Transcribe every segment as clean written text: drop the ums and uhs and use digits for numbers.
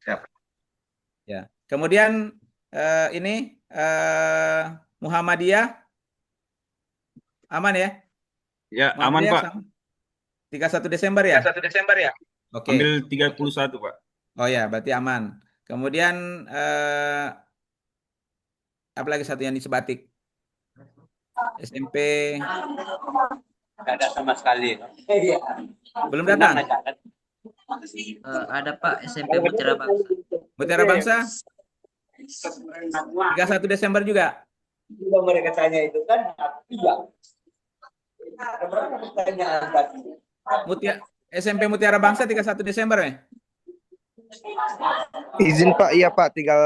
Siap. Ya. Kemudian ini Muhammadiyah aman ya? Ya, aman Muhammadiyah Pak. sama 31 Desember ya? 1 Desember ya? Ambil Oke. 31 Pak. Oh ya, berarti aman. Kemudian apalagi satu yang di Sebatik SMP Nggak ada sama sekali. Iya. belum Senang datang. aja kan? Ada Pak SMP Mutiara Bangsa. Mutiara Bangsa 31 Desember juga. Juga mereka tanya itu kan, iya. Ada berapa pertanyaan tadi? Mutia, SMP Mutiara Bangsa 31 Desember ya? Izin Pak, iya Pak, tinggal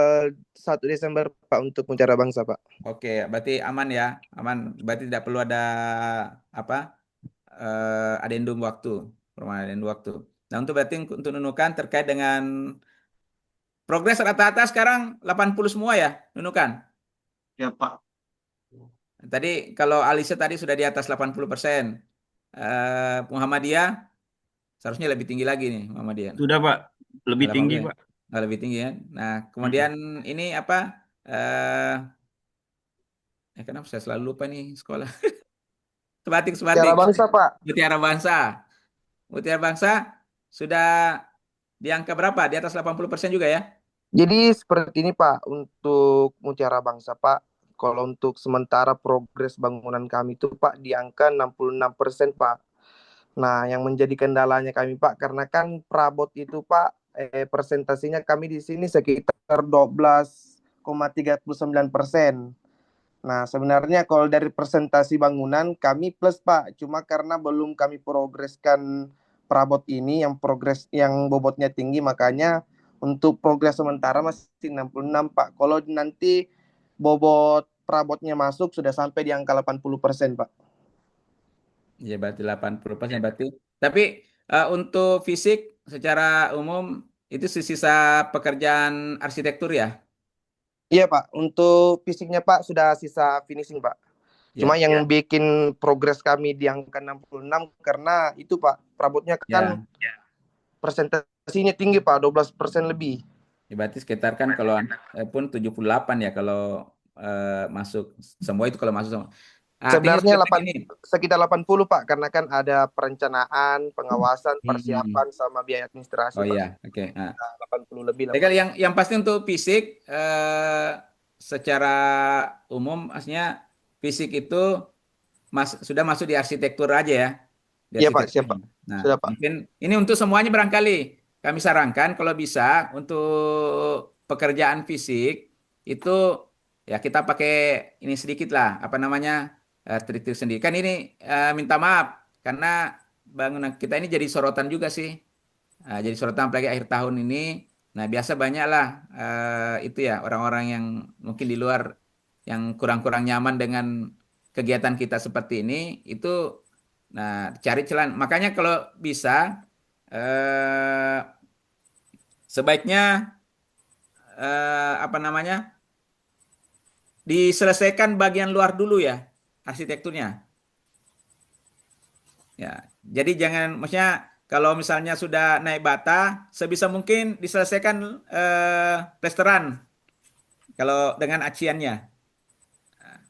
1 Desember Pak untuk Mutiara Bangsa Pak. Oke, berarti aman ya, aman. Berarti tidak perlu ada apa adendum waktu, permohonan adendum waktu. Nah, untuk berarti untuk nunukan terkait dengan progres rata-rata sekarang 80 semua ya, nunukan. Ya Pak. Tadi kalau Alisa tadi sudah di atas 80%. Muhammadiyah seharusnya lebih tinggi lagi nih Muhammadiyah. Sudah Pak, lebih tinggi 80 Pak. lebih tinggi ya. Nah, Mm-mm. kemudian ini apa? Eh, kenapa saya selalu lupa nih sekolah? Sebatik, Mutiara sebatik. Bangsa Pak. Mutiara Bangsa. Mutiara Bangsa sudah di angka berapa? Di atas 80% juga ya? Jadi seperti ini Pak, untuk Mutiara Bangsa Pak, kalau untuk sementara progres bangunan kami itu Pak di angka 66% Pak. Nah, yang menjadi kendalanya kami Pak, karena kan perabot itu Pak, presentasinya kami di sini sekitar 12,39%. Nah, sebenarnya kalau dari presentasi bangunan kami plus Pak, cuma karena belum kami progreskan perabot ini yang progres yang bobotnya tinggi, makanya untuk progres sementara masih 66 Pak. Kalau nanti bobot perabotnya masuk sudah sampai di angka 80% Pak. Ya berarti 80% berarti. Tapi untuk fisik secara umum itu sisa pekerjaan arsitektur ya? Iya Pak, untuk fisiknya Pak sudah sisa finishing Pak. Cuma Ya. yang bikin progres kami di angka 66 karena itu Pak, perabotnya kan Ya. presentasinya tinggi Pak, 12% lebih. Ya, berarti sekitar kan kalau pun 78 ya kalau masuk semua itu kalau masuk semua. Artinya Sebenarnya seperti ini. sekitar 80 Pak, karena kan ada perencanaan, pengawasan, Hmm. persiapan, sama biaya administrasi Oh Pak. iya, oke. Nah, 80 lebih lah jadi Pak. kalau yang pasti untuk fisik secara umum, maksudnya fisik itu sudah masuk di arsitektur aja ya, di Iya Pak, siap arsitekturnya. Pak. Nah, Sudah Pak. mungkin ini untuk semuanya barangkali kami sarankan kalau bisa untuk pekerjaan fisik itu ya kita pakai ini sedikit lah, apa namanya trik-trik sendiri. Kan ini minta maaf karena bangunan kita ini jadi sorotan juga sih. Jadi sorotan apalagi akhir tahun ini. Nah, biasa banyak lah itu ya orang-orang yang mungkin di luar yang kurang-kurang nyaman dengan kegiatan kita seperti ini itu nah cari celah. Makanya kalau bisa eh, sebaiknya apa namanya diselesaikan bagian luar dulu ya arsitekturnya. Ya, jadi jangan maksudnya kalau misalnya sudah naik bata sebisa mungkin diselesaikan plesteran kalau dengan aciannya.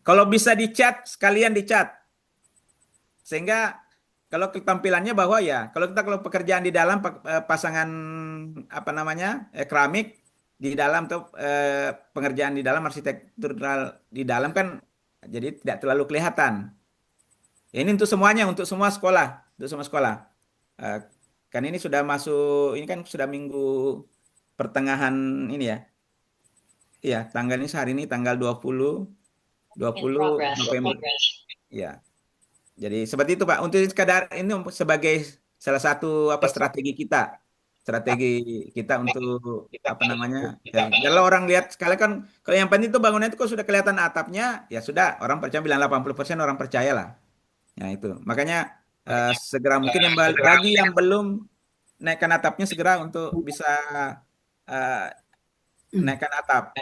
Kalau bisa dicat sekalian dicat sehingga kalau tampilannya bahwa ya kalau pekerjaan di dalam pasangan apa namanya keramik di dalam tuh pengerjaan di dalam arsitektural di dalam kan jadi tidak terlalu kelihatan. Ya, ini untuk semuanya untuk semua sekolah untuk semua sekolah. Eh, kan ini sudah masuk ini kan sudah minggu pertengahan ini ya. Iya, tanggal ini hari ini tanggal 20 November. Ya. Jadi seperti itu Pak. Untuk sekadar ini sebagai salah satu apa strategi kita untuk apa namanya? Ya, kalau orang lihat sekali kan kalau yang penting itu bangunan itu kok sudah kelihatan atapnya, ya sudah orang percaya bilang 80% orang percaya lah. Nah itu. Makanya segera mungkin bagi yang belum naikkan atapnya segera untuk bisa eh, naikkan atap.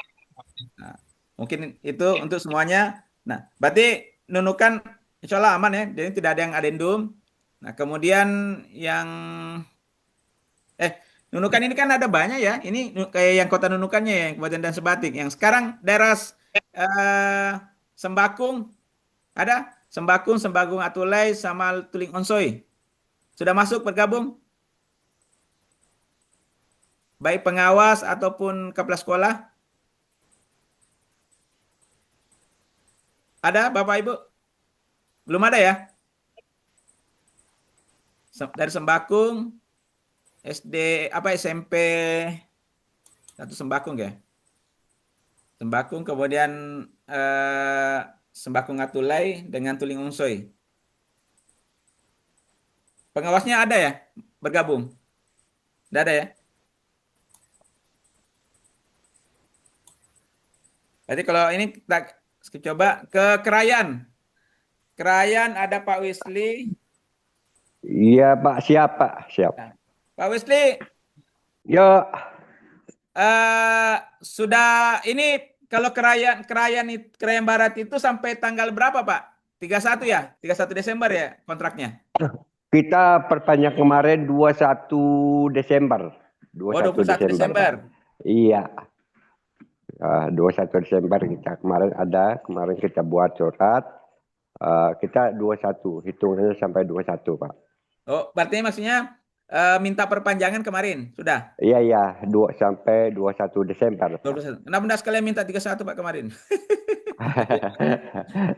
Nah, mungkin itu untuk semuanya. Nah, berarti Nunukan insya Allah aman ya. Jadi tidak ada yang adendum. Nah, kemudian yang eh Nunukan ini kan ada banyak ya. Ini kayak yang kota Nunukannya ya, yang Kabupaten dan Sebatik. Yang sekarang daerah Sembakung ada Sembakung, Sembakung Atulai sama Tuling Onsoy. Sudah masuk bergabung baik pengawas ataupun kepala sekolah? Ada Bapak Ibu? Belum ada ya? Dari Sembakung, SD apa SMP satu Sembakung ya? Sembakung kemudian eh, Sembakung Atulai dengan Tuling Onsoy. Pengawasnya ada ya? Bergabung? Tidak ada ya? Berarti kalau ini kita coba ke Krayan. Krayan ada Pak Wisli. Iya Pak, siap Pak, siap. Nah, Pak Wisli, Yo, sudah ini kalau Krayan Barat itu sampai tanggal berapa Pak? 31 ya? 31 Desember ya kontraknya? kita perpanjang kemarin 21 Desember. Oh, 21 Desember. Iya, 21 Desember kita kemarin kita buat surat. Kita 21, hitungannya sampai 21 Pak. Oh, berarti maksudnya minta perpanjangan kemarin, sudah? Iya, sampai 21 Desember. 21. Kenapa enggak sekalian minta 31 Pak kemarin?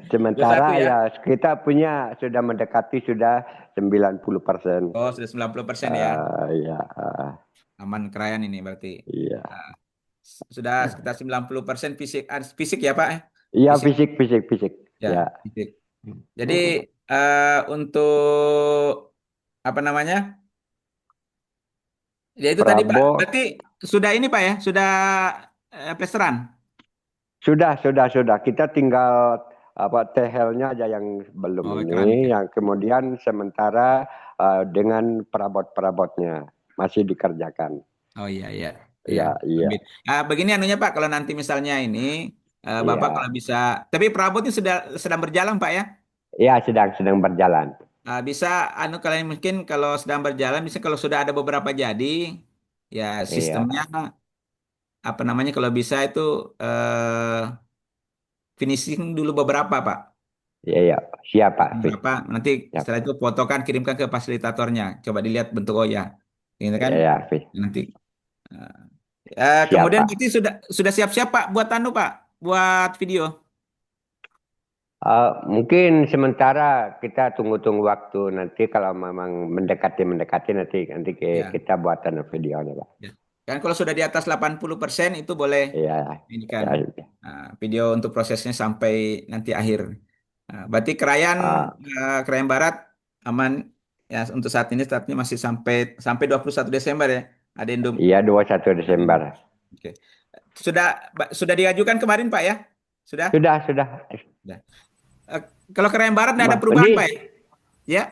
Sementara 21 ya? ya kita punya sudah mendekati sudah 90%. Oh, sudah 90% ya. Iya, Aman Krayan ini berarti. iya. Sudah sekitar 90% fisik ya Pak? Iya, Fisik. fisik. Ya, Ya. fisik. Jadi untuk apa namanya? Ya itu tadi Pak. Prabowo Berarti sudah ini Pak ya, sudah plesteran. sudah. Kita tinggal THL-nya aja yang belum Oh, ini, keramik ya. yang kemudian sementara dengan perabot-perabotnya masih dikerjakan. Oh iya. Iya. Begini anunya Pak, kalau nanti misalnya ini Bapak Iya. kalau bisa, tapi perabotnya sedang berjalan Pak ya. Iya, sedang berjalan. Bisa kalian mungkin kalau sedang berjalan, bisa kalau sudah ada beberapa jadi, ya Iya. sistemnya apa namanya kalau bisa itu finishing dulu beberapa Pak. Iya. Siap Pak. Beberapa nanti Siap. setelah itu fotokan kirimkan ke fasilitatornya. Coba dilihat bentuk Oya. Ini kan Iya. nanti. Siap Kemudian Pak. berarti sudah siap-siap Pak buat Pak, buat video. Mungkin sementara kita tunggu waktu, nanti kalau memang mendekati nanti Ya. kita buatan videonya Pak. Ya. Kan kalau sudah di atas 80% itu boleh Iya. ini kan Ya. video untuk prosesnya sampai nanti akhir. Berarti Krayan Barat aman ya untuk saat ini startnya masih sampai 21 Desember ya. Adendum. Iya, 21 Desember. Oke. Sudah diajukan kemarin Pak ya? Sudah? Sudah. Kalau Krayan Barat tidak ada perubahan Pak ya?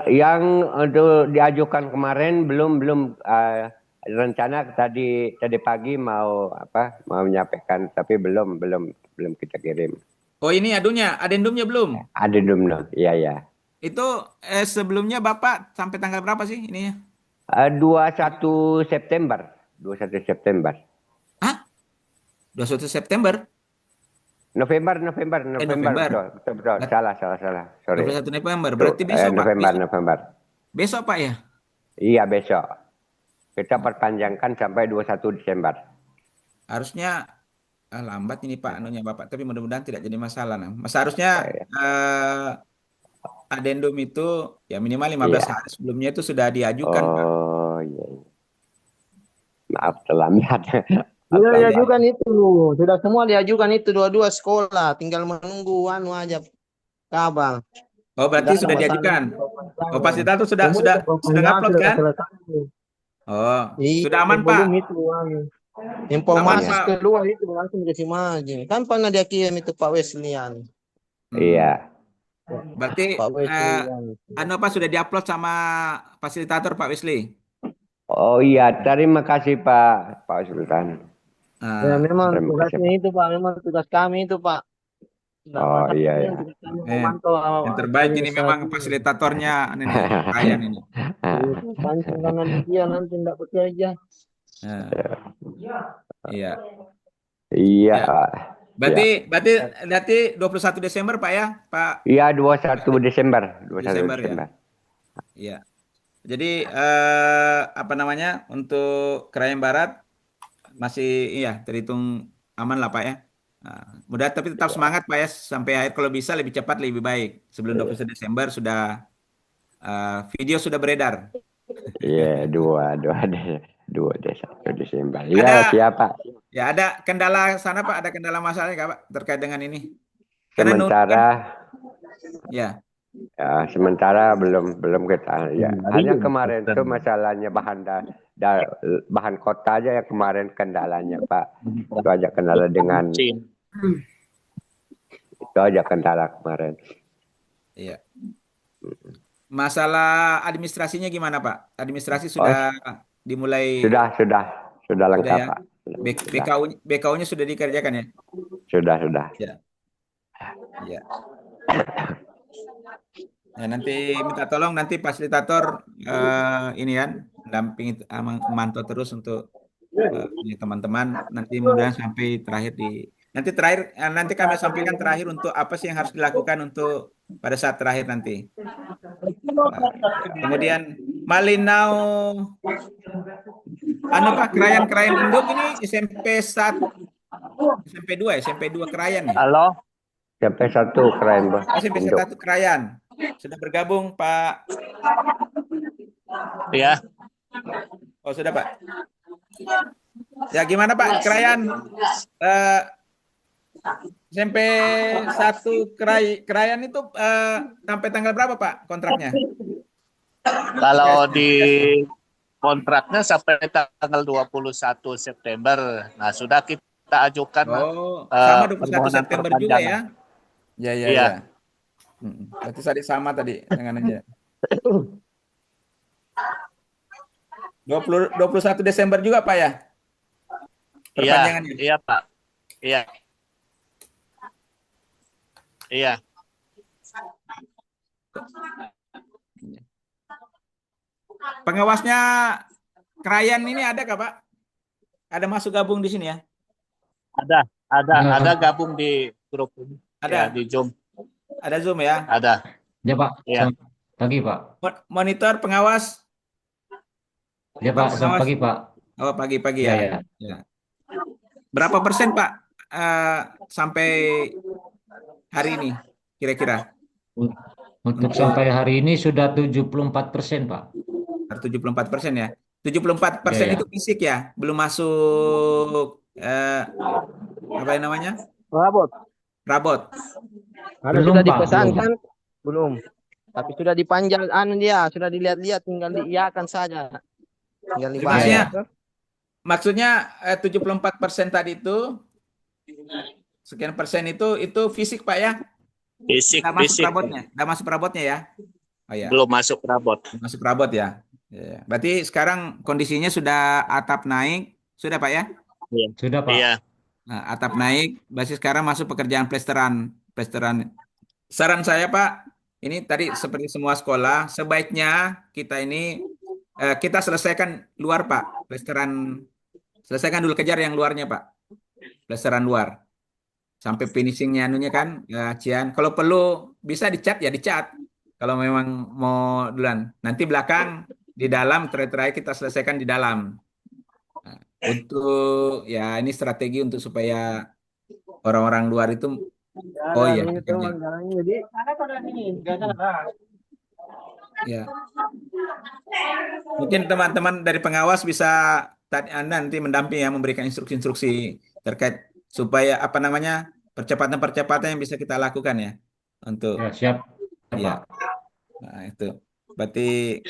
Yang untuk diajukan kemarin belum rencana tadi pagi mau menyampaikan, tapi belum kita kirim. Oh ini adendumnya belum? Adendum, iya. Itu sebelumnya Bapak sampai tanggal berapa sih ininya? 21 September. Hah? 21 September? November. Betul. Salah. Sorry. 21 November. Berarti besok Pak? November. Besok Pak ya? Iya, besok. Kita perpanjangkan sampai 21 Desember. Harusnya lambat ini Pak anunya Bapak, tapi mudah-mudahan tidak jadi masalah. Harusnya adendum itu ya minimal 15 hari sebelumnya itu sudah diajukan Pak. Oh iya. Maaf terlambat. Sudah diajukan itu, sudah semua diajukan itu dua-dua sekolah, tinggal menunggu aja kabar. Oh berarti sudah diajukan. Oh fasilitator sudah ngupload kan? Oh sudah aman Pak. Informasi keluar itu langsung dikasih maju. Kan pernah dia kirim itu Pak Weslian. Iya. Berarti Pak sudah diupload sama fasilitator Pak Wesley. Oh iya, terima kasih Pak Sultan. Ya memang tugasnya itu Pak, memang tugas kami itu Pak. Oh iya ya. Yang terbaik ini memang fasilitatornya ini nih, Ryan ini. Pancing karena dia nanti tidak bekerja. Nah, iya. Iya. Ya. Berarti 21 Desember Pak ya, Pak Iya 21 Desember. 21 Desember ya. Desember. Iya. Jadi apa namanya untuk Krayan Barat masih iya terhitung aman lah Pak ya. Nah, mudah tapi tetap semangat Pak ya sampai akhir kalau bisa lebih cepat lebih baik. Sebelum 21 Desember sudah video sudah beredar. Iya 21 Desember. Iya Ada siapa? ya ada kendala sana Pak, ada kendala masalahnya nggak Pak terkait dengan ini? Karena nurut Sementara kan, ya. ya, sementara belum kita ya. Hanya kemarin tuh masalahnya bahan kota aja yang kemarin kendalanya Pak. Itu aja kendala dengan itu aja kendala kemarin. Iya. Masalah administrasinya gimana Pak? Administrasi sudah dimulai Sudah lengkap ya? Pak. BKU-nya sudah dikerjakan ya? Sudah. Ya. Ya. Ya, nanti minta tolong nanti fasilitator ini kan dampingi memantau terus untuk ini teman-teman nanti mudah sampai terakhir nanti kami sampaikan terakhir untuk apa sih yang harus dilakukan untuk pada saat terakhir nanti. Kemudian Malinau Pak Krayan Induk ini SMP 1 SMP 2 Krayan ya? Halo. SMP 1 Krayan Bos. SMP 1 Krayan. Sudah bergabung Pak? Ya. Oh sudah Pak. Ya gimana Pak Krayan? SMP 1 Krayan itu sampai tanggal berapa Pak kontraknya? Kalau di kontraknya sampai tanggal 21 September. Nah, sudah kita ajukan sama 21 September juga ya? Iya. Ya. Berarti tadi sama tadi dengan aja. 21 Desember juga Pak ya? Perpanjangannya. Iya Pak. Iya. Pengawasnya Krayan ini ada kah Pak? Ada masuk gabung di sini ya? Ada gabung di grup ini. Ada ya, di Zoom. Ada Zoom ya? Ada. Ya Pak. Iya. Selamat pagi Pak. Monitor pengawas. Ya Pak. Selamat pagi Pak. Oh pagi-pagi Ya. Ya. Berapa persen Pak sampai hari ini kira-kira? Untuk sampai hari ini sudah 74% Pak. 74% ya. 74% Ya. itu fisik ya, belum masuk apa yang namanya? Rabot. Ada Belum, sudah Pak, dipesankan? Belum. Tapi sudah dipanjang dia, sudah dilihat-lihat, tinggal diiakan saja. Tinggal dibayar. Maksudnya 74% tadi itu sekian persen itu fisik Pak ya? Fisik. Udah masuk perabotnya ya? Oh ya. Belum masuk perabot. Masuk perabot ya. Ya. Berarti sekarang kondisinya sudah atap naik, sudah Pak ya? Iya. Sudah Pak. Iya. Nah, atap naik, berarti sekarang masuk pekerjaan plesteran. Saran saya Pak, ini tadi seperti semua sekolah, sebaiknya kita ini kita selesaikan luar Pak, plesteran. Selesaikan dulu kejar yang luarnya Pak, plesteran luar. Sampai finishingnya anunya kan, Cian. Kalau perlu bisa dicat ya dicat. Kalau memang mau duluan. Nanti belakang di dalam terakhir kita selesaikan di dalam. Nah, untuk ya ini strategi untuk supaya orang-orang luar itu ya. Mungkin teman-teman dari pengawas bisa nanti mendampingi ya, memberikan instruksi-instruksi terkait supaya apa namanya percepatan-percepatan yang bisa kita lakukan ya untuk Ya, siap. ya. Nah, itu berarti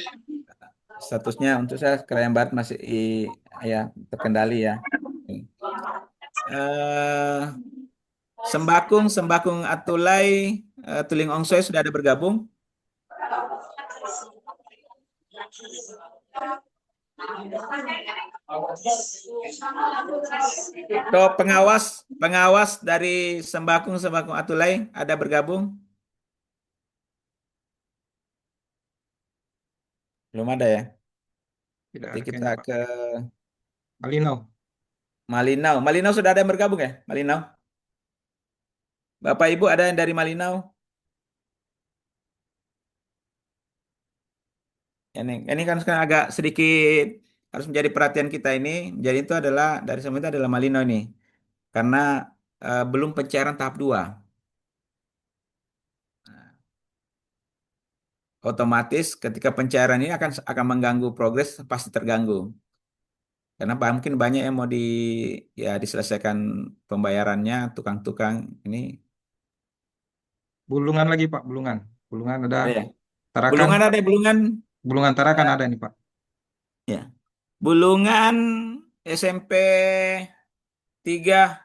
statusnya untuk saya Krayan Barat masih ya terkendali ya. Sembakung Atulai Tuling Ongsoy sudah ada bergabung. So, pengawas dari Sembakung Atulai ada bergabung? Belum ada ya. Tidak Nanti ada kita kayaknya, Pak. ke Malino. Malinau. Malinau sudah ada yang bergabung ya? Malinau. Bapak Ibu ada yang dari Malinau? Ini kan sekarang agak sedikit harus menjadi perhatian kita ini. Jadi itu adalah dari semua itu adalah Malinau ini. Karena belum pencairan tahap 2. Otomatis ketika pencairan ini akan mengganggu progres, pasti terganggu. Karena mungkin banyak yang mau diselesaikan pembayarannya, tukang-tukang ini. Bulungan lagi, Pak. Bulungan. Bulungan ada. Ya. Tarakan. Bulungan ada, Bulungan. Bulungan Tarakan ada nih, Pak. Ya. Bulungan SMP 3,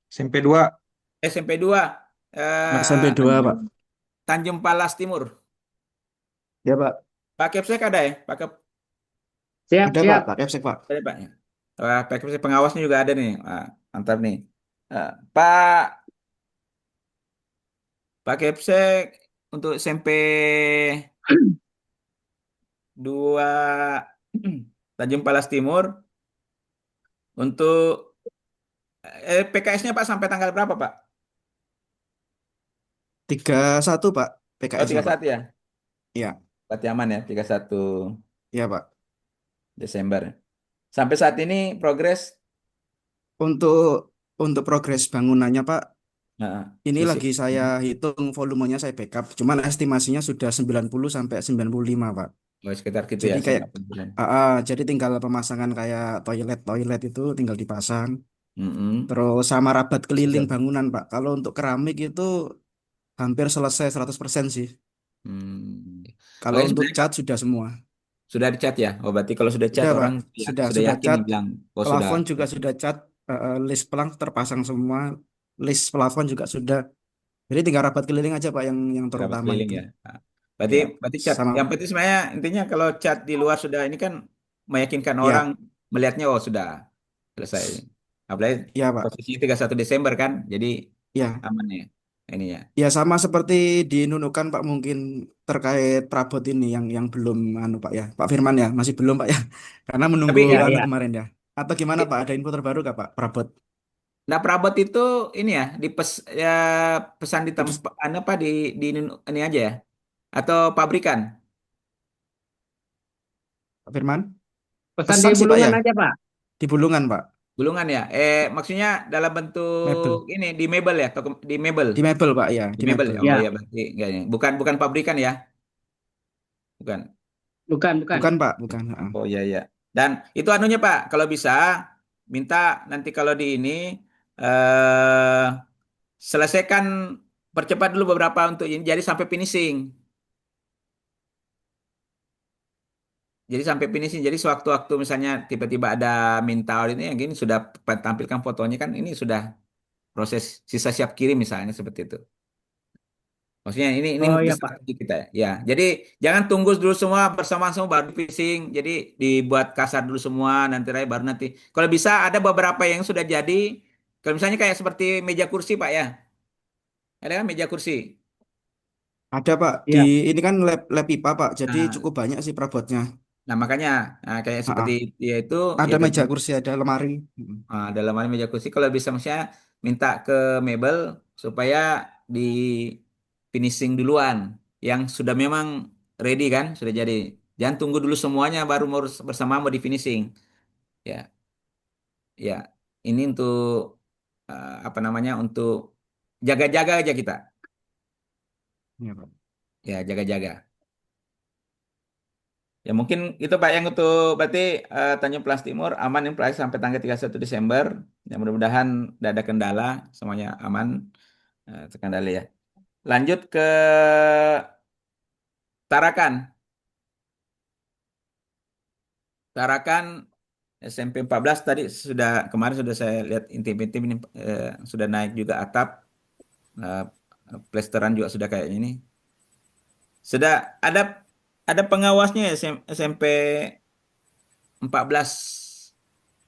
SMP 2. SMP 2, SMP 2, Pak. Tanjung Palas Timur. Ya, Pak. Pak Kepsek ada ya? Siap, Ada, siap. Pak Kepsek, Pak. Ada Pak. Pak Kepsek pengawasnya juga ada nih. Mantap nih. Pak Kepsek untuk SMP 2 Tanjung Palas Timur untuk PKS-nya Pak sampai tanggal berapa Pak? 31, Pak. Oh, PKS-nya, Pak. 31 ya? Iya. Berarti aman ya, 31 Iya, Pak. Desember. Sampai saat ini progres Untuk progres bangunannya, Pak, ini fisik. lagi saya hitung volumenya, saya backup. Cuman estimasinya sudah 90 sampai 95, Pak. Oh, sekitar gitu Jadi ya. kayak 90-an. jadi tinggal pemasangan kayak toilet itu tinggal dipasang. Mm-mm. Terus sama rabat keliling Betul. bangunan, Pak. Kalau untuk keramik itu hampir selesai 100% sih. Hmm. Kalau Oke, untuk sebenarnya cat sudah semua. sudah dicat ya? Oh, berarti kalau sudah cat Sudah, Pak. orang Sudah sudah yakin cat. nih bilang, oh sudah. Plafon juga sudah cat. List pelang terpasang semua. List plafon juga sudah. Jadi tinggal rabat keliling aja, Pak, yang Rapat terutama keliling itu. ya. Nah, berarti Ya, berarti cat. sama. Yang penting sebenarnya intinya kalau cat di luar sudah ini kan meyakinkan orang Ya, melihatnya oh sudah selesai. Apalagi ya, Pak. posisi 31 Desember kan. Jadi Ya, aman ya ini ya. ya sama seperti di Nunukan, Pak, mungkin terkait perabot ini yang belum Pak ya. Pak Firman ya, masih belum, Pak ya. Karena menunggu Tapi ini kemarin ya. Atau gimana, Pak? Ada info terbaru nggak, Pak? Perabot. nah perabot itu ini ya ya pesan di Dipes- tempat apa ini aja ya atau pabrikan Pak Firman? Pesan Pesan di sih, Pak ya. Bulungan aja, Pak. Di Bulungan, Pak. gulungan ya maksudnya dalam bentuk Mebel. ini di mebel ya di mebel Di Mebel, Pak ya. di Di mebel Mebel. ya oh Ya, ya berarti enggak ya bukan pabrikan ya bukan bukan, bukan. Bukan, Pak. Bukan. oh iya iya dan itu anunya Pak kalau bisa minta nanti kalau di ini eh selesaikan percepat dulu beberapa untuk ini jadi sampai finishing. Jadi sampai finishing. Jadi sewaktu-waktu misalnya tiba-tiba ada minta ini yang gini sudah tampilkan fotonya kan ini sudah proses sisa siap kirim misalnya seperti itu. Maksudnya ini Oh iya, Pak. strategi kita ya. Ya, jadi jangan tunggu dulu semua bersamaan semua baru finishing. Jadi dibuat kasar dulu semua nanti baru nanti. Kalau bisa ada beberapa yang sudah jadi. Kalau misalnya kayak seperti meja kursi Pak ya. Ada kan meja kursi. Ada, Pak. Iya. Ini kan lab IPA, Pak. Jadi Nah, cukup banyak sih perabotnya. nah makanya kayak Ah, seperti ah. dia itu ya Ada tadi. meja kursi, ada lemari. Dalam hal meja kursi kalau bisa maksudnya minta ke mebel supaya di finishing duluan yang sudah memang ready kan sudah jadi jangan tunggu dulu semuanya baru mau bersama mau di finishing ya ya ini untuk apa namanya untuk jaga-jaga aja kita Iya, Pak. ya jaga-jaga ya mungkin itu Pak yang untuk berarti Tanjung Plas Timur aman yang sampai tanggal 31 Desember ya mudah-mudahan tidak ada kendala semuanya aman terkendali ya. Lanjut ke Tarakan. Tarakan SMP 14 tadi sudah kemarin sudah saya lihat intip-intip ini sudah naik juga atap, eh, plesteran juga sudah kayak ini. Sudah ada pengawasnya ya SMP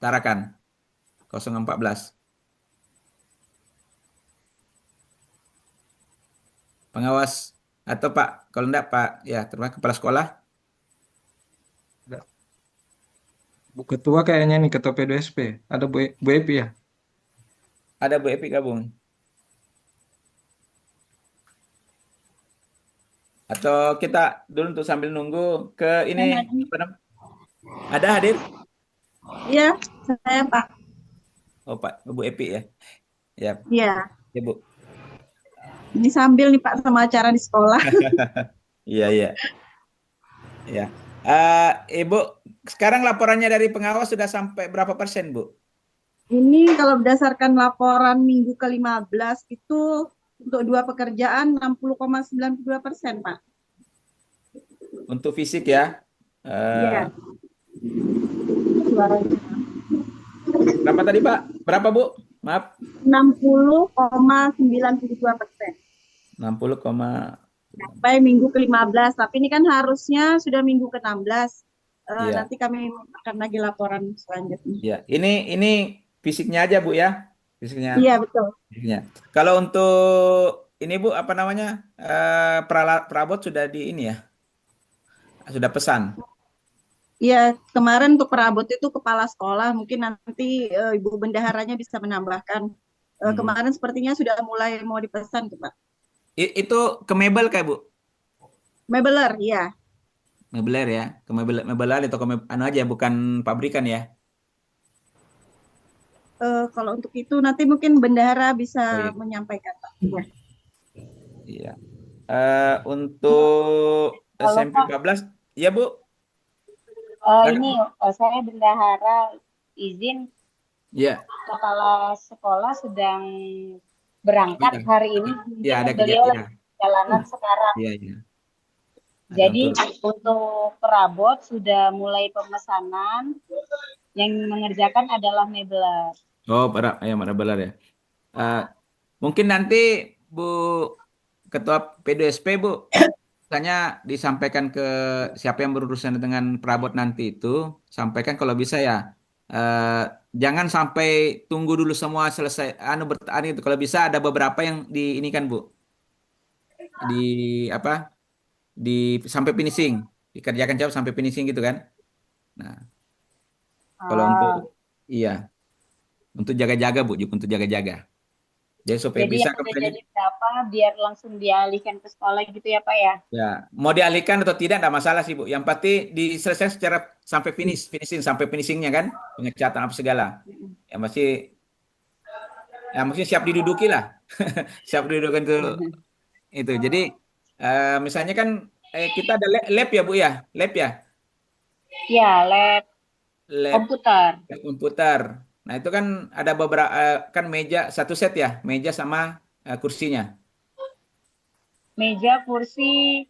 Tarakan. 014. Pengawas atau Pak, kalau enggak Pak, ya terima kepala sekolah. Bu Ketua kayaknya nih, Ketua P2SP. Ada Bu Epi ya? Ada Bu Epi gabung. Atau kita dulu untuk sambil nunggu ke ini apa namanya? Ada hadir? Iya, saya Pak. Oh Pak, Bu Epi ya. Ya, Iya, ya Bu. ini sambil nih Pak sama acara di sekolah. Iya, iya. Ya. Ibu, sekarang laporannya dari pengawas sudah sampai berapa persen, Bu? Ini kalau berdasarkan laporan minggu ke-15 itu untuk 2 pekerjaan 60,92%, Pak. Untuk fisik ya. Iya. Berapa tadi, Pak? Berapa, Bu? Maaf. 60,92%. 60, Sampai minggu ke-15. Tapi ini kan harusnya sudah minggu ke-16. Iya. Nanti kami akan lagi laporan selanjutnya. Ya, ini fisiknya aja, Bu ya. Fisiknya. Iya, betul. Fisiknya. Kalau untuk ini, Bu, apa namanya? Perabot sudah di ini ya. Sudah pesan. Iya, kemarin untuk perabot itu kepala sekolah, mungkin nanti Ibu Bendaharanya bisa menambahkan. Kemarin sepertinya sudah mulai mau dipesan, Pak. Itu ke mebel kayak, Bu? Mebeler, iya. Mebeler ya. Ke mebeler atau ke anu aja, bukan pabrikan ya. Kalau untuk itu nanti mungkin Bendahara bisa Oh, iya. menyampaikan, Pak. Iya. Iya. Untuk Halo, SMP Pak. 14, ya Bu? Ini saya bendahara izin Ya. kepala sekolah sedang berangkat hari ini. Ya, ada Beliau kegiatan. lagi perjalanan sekarang. Iya, iya. Jadi untuk perabot sudah mulai pemesanan. Yang mengerjakan adalah mebeler. Oh, mebeler ya. Mungkin nanti Bu Ketua P2SP, Bu, misalnya disampaikan ke siapa yang berurusan dengan perabot nanti itu, sampaikan kalau bisa ya, jangan sampai tunggu dulu semua selesai bertani itu. Kalau bisa ada beberapa yang di ini kan, Bu, di apa, sampai finishing, dikerjakan jauh sampai finishing gitu kan. Nah, kalau untuk iya, untuk jaga-jaga Bu, untuk jaga-jaga. Jadi supaya Jadi bisa yang udah jadi berapa biar langsung dialihkan ke sekolah gitu ya Pak ya? Ya, mau dialihkan atau tidak masalah sih Bu. Yang pasti diselesaikan secara sampai sampai finishingnya kan, pengecatan apa segala. Ya masih siap diduduki lah, siap diduduki itu. Jadi misalnya kan kita ada lab ya Bu ya, lab ya. Ya, lab komputer. Lab komputer. Nah itu kan ada beberapa kan meja satu set ya, meja sama kursinya. Meja, kursi,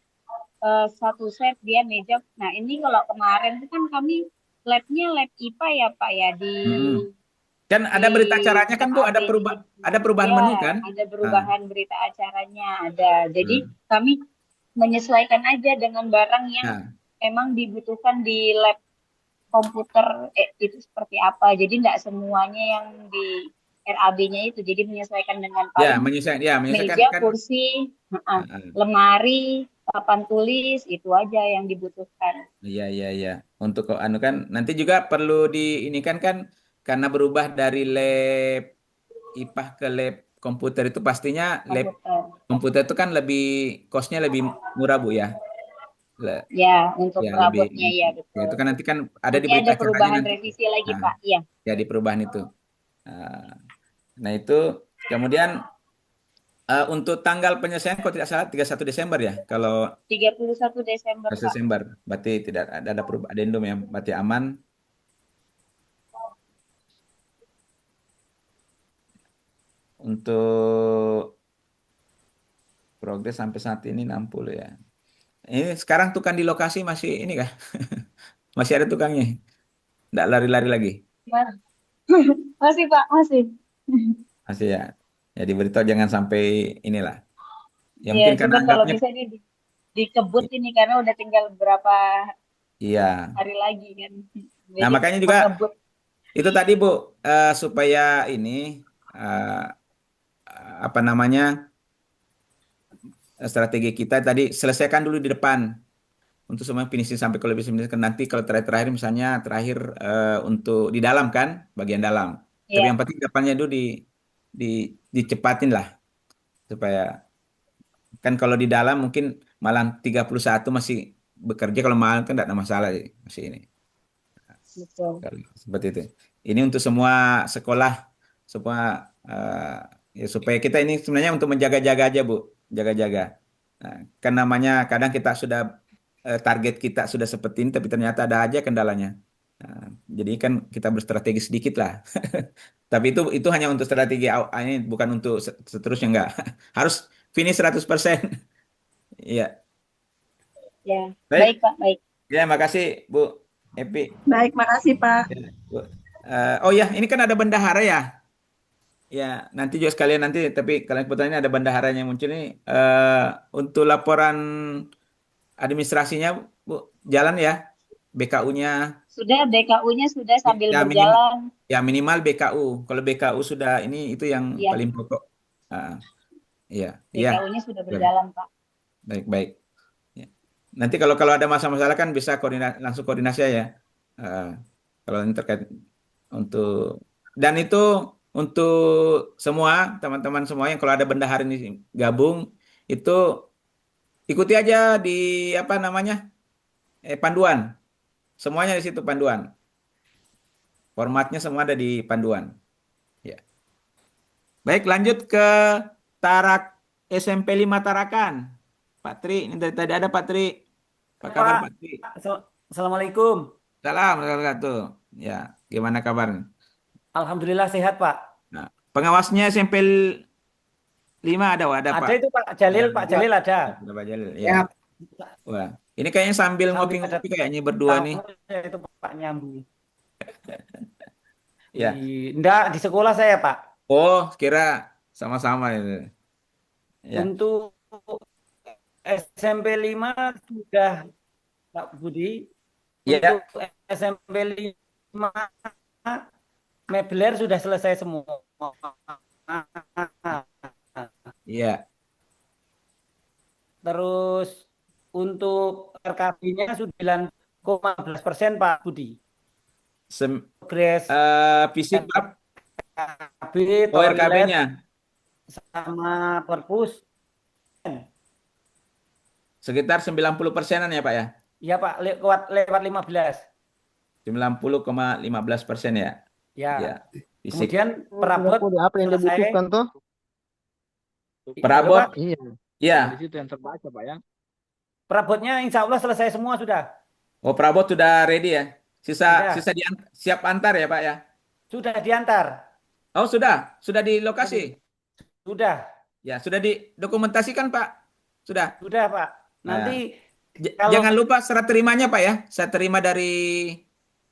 satu set dia meja. Nah ini kalau kemarin itu kan kami labnya lab IPA ya Pak ya Kan ada berita acaranya kan Bu, ada perubahan ya, menu kan? ada perubahan berita acaranya ada. Jadi kami menyesuaikan aja dengan barang yang memang dibutuhkan di lab komputer itu seperti apa. Jadi tidak semuanya yang di RAB-nya itu. Jadi menyesuaikan dengan menyesuaikan meja, kan, kursi, lemari, papan tulis, itu aja yang dibutuhkan. Iya. Untuk kan nanti juga perlu diinikan kan karena berubah dari lab IPA ke lab komputer itu pastinya lab komputer itu kan lebih cost-nya lebih murah Bu ya. Ya, untuk perabotnya ya betul. Itu kan nanti kan ada di berita berita ada perubahan acaranya revisi lagi Pak. Iya. Ya di perubahan itu. Nah itu kemudian untuk tanggal penyelesaian kalau tidak salah 31 Desember ya. Kalau 31 Desember. 1 Desember. Berarti tidak ada perubahan adendum ya, berarti aman. Untuk progres sampai saat ini 60 ya. Ini sekarang tukang di lokasi masih ini kah? Masih ada tukangnya? Nggak lari-lari lagi? Masih Pak, masih. Masih ya. Ya diberitahu jangan sampai inilah. Ya, mungkin karena kalau bisa dikebut ini karena udah tinggal beberapa hari lagi kan. Nah, Jadi makanya juga mengebut. itu tadi Bu, supaya ini eh, apa namanya, strategi kita tadi selesaikan dulu di depan untuk semua finishing sampai kalau bisa finishing. Nanti kalau terakhir misalnya terakhir untuk di dalam kan, bagian dalam. Tapi Iya, yang penting depannya dulu di dicepatin lah supaya kan kalau di dalam mungkin malam 31 masih bekerja, kalau malam kan tidak ada masalah masih ini. betul. Seperti itu. Ini untuk semua sekolah, semua ya supaya kita ini sebenarnya untuk menjaga-jaga aja Bu, jaga-jaga. Nah, kan namanya kadang kita sudah target kita sudah seperti ini, tapi ternyata ada aja kendalanya. Nah, jadi kan kita berstrategi sedikit lah. Tapi itu hanya untuk strategi ini, bukan untuk seterusnya enggak. Harus finish 100%. Iya. Ya, Baik. baik Pak, baik. Ya, makasih Bu Epi. Baik, makasih Pak. Ya, Bu. Oh ya, ini kan ada bendahara ya. Ya, nanti juga sekalian nanti, tapi kalian kebetulan ini ada bendaharanya yang muncul ini. Untuk laporan administrasinya, Bu, jalan ya? BKU-nya, Sudah BKU-nya sudah sambil ya berjalan. minimal BKU. Kalau BKU sudah ini, itu yang Iya, paling pokok. Iya, iya. BKU-nya sudah berjalan Pak. Baik, baik. Ya. Nanti kalau ada masalah-masalah kan bisa langsung koordinasi ya. Kalau ini terkait untuk dan itu untuk semua teman-teman semua yang kalau ada bendahara ini gabung itu ikuti aja di apa namanya panduan, semuanya di situ panduan, formatnya semua ada di panduan. Ya. Baik, lanjut ke Tarak SMP 5 Tarakan. Pak Tri, ini dari tadi ada Pak Tri. Apa kabar Pak Tri? Assalamualaikum. Salam, wabarakatuh. Ya, gimana kabar? Alhamdulillah sehat Pak. Nah, pengawasnya SMP 5 ada Pak. Ada itu Pak Jalil, Pak Jalil ada. Ada Pak Jalil, ya. Wah, ini kayaknya sambil ngopi-ngopi kayaknya berdua nih. Itu Pak nyambung. Ya. Enggak, di sekolah saya Pak. Oh, kira sama-sama itu. Ya. Untuk SMP 5 sudah Pak Budi. Ya. Untuk SMP 5 Mebler sudah selesai semua. Iya. Terus untuk RKB-nya 9,11% Pak Budi. Progres fisik Pak. RKB, Oh, RKB-nya. Sama perpus. Sekitar 90%-an ya Pak ya? Iya Pak, lewat 15. 90,15% ya? Ya. Ya. Fisik. Kemudian perabot apa yang dibutuhkan tuh? Perabot? Iya. Iya. Di situ yang terbaca Pak ya. Perabotnya insya Allah selesai semua sudah. Oh, perabot sudah ready ya? Sudah. Sisa siap antar ya Pak ya? Sudah diantar. Oh, sudah di lokasi? Sudah. Ya, sudah didokumentasikan Pak? Sudah? Sudah Pak. Nanti jangan lupa serat terimanya Pak ya. Serat terima dari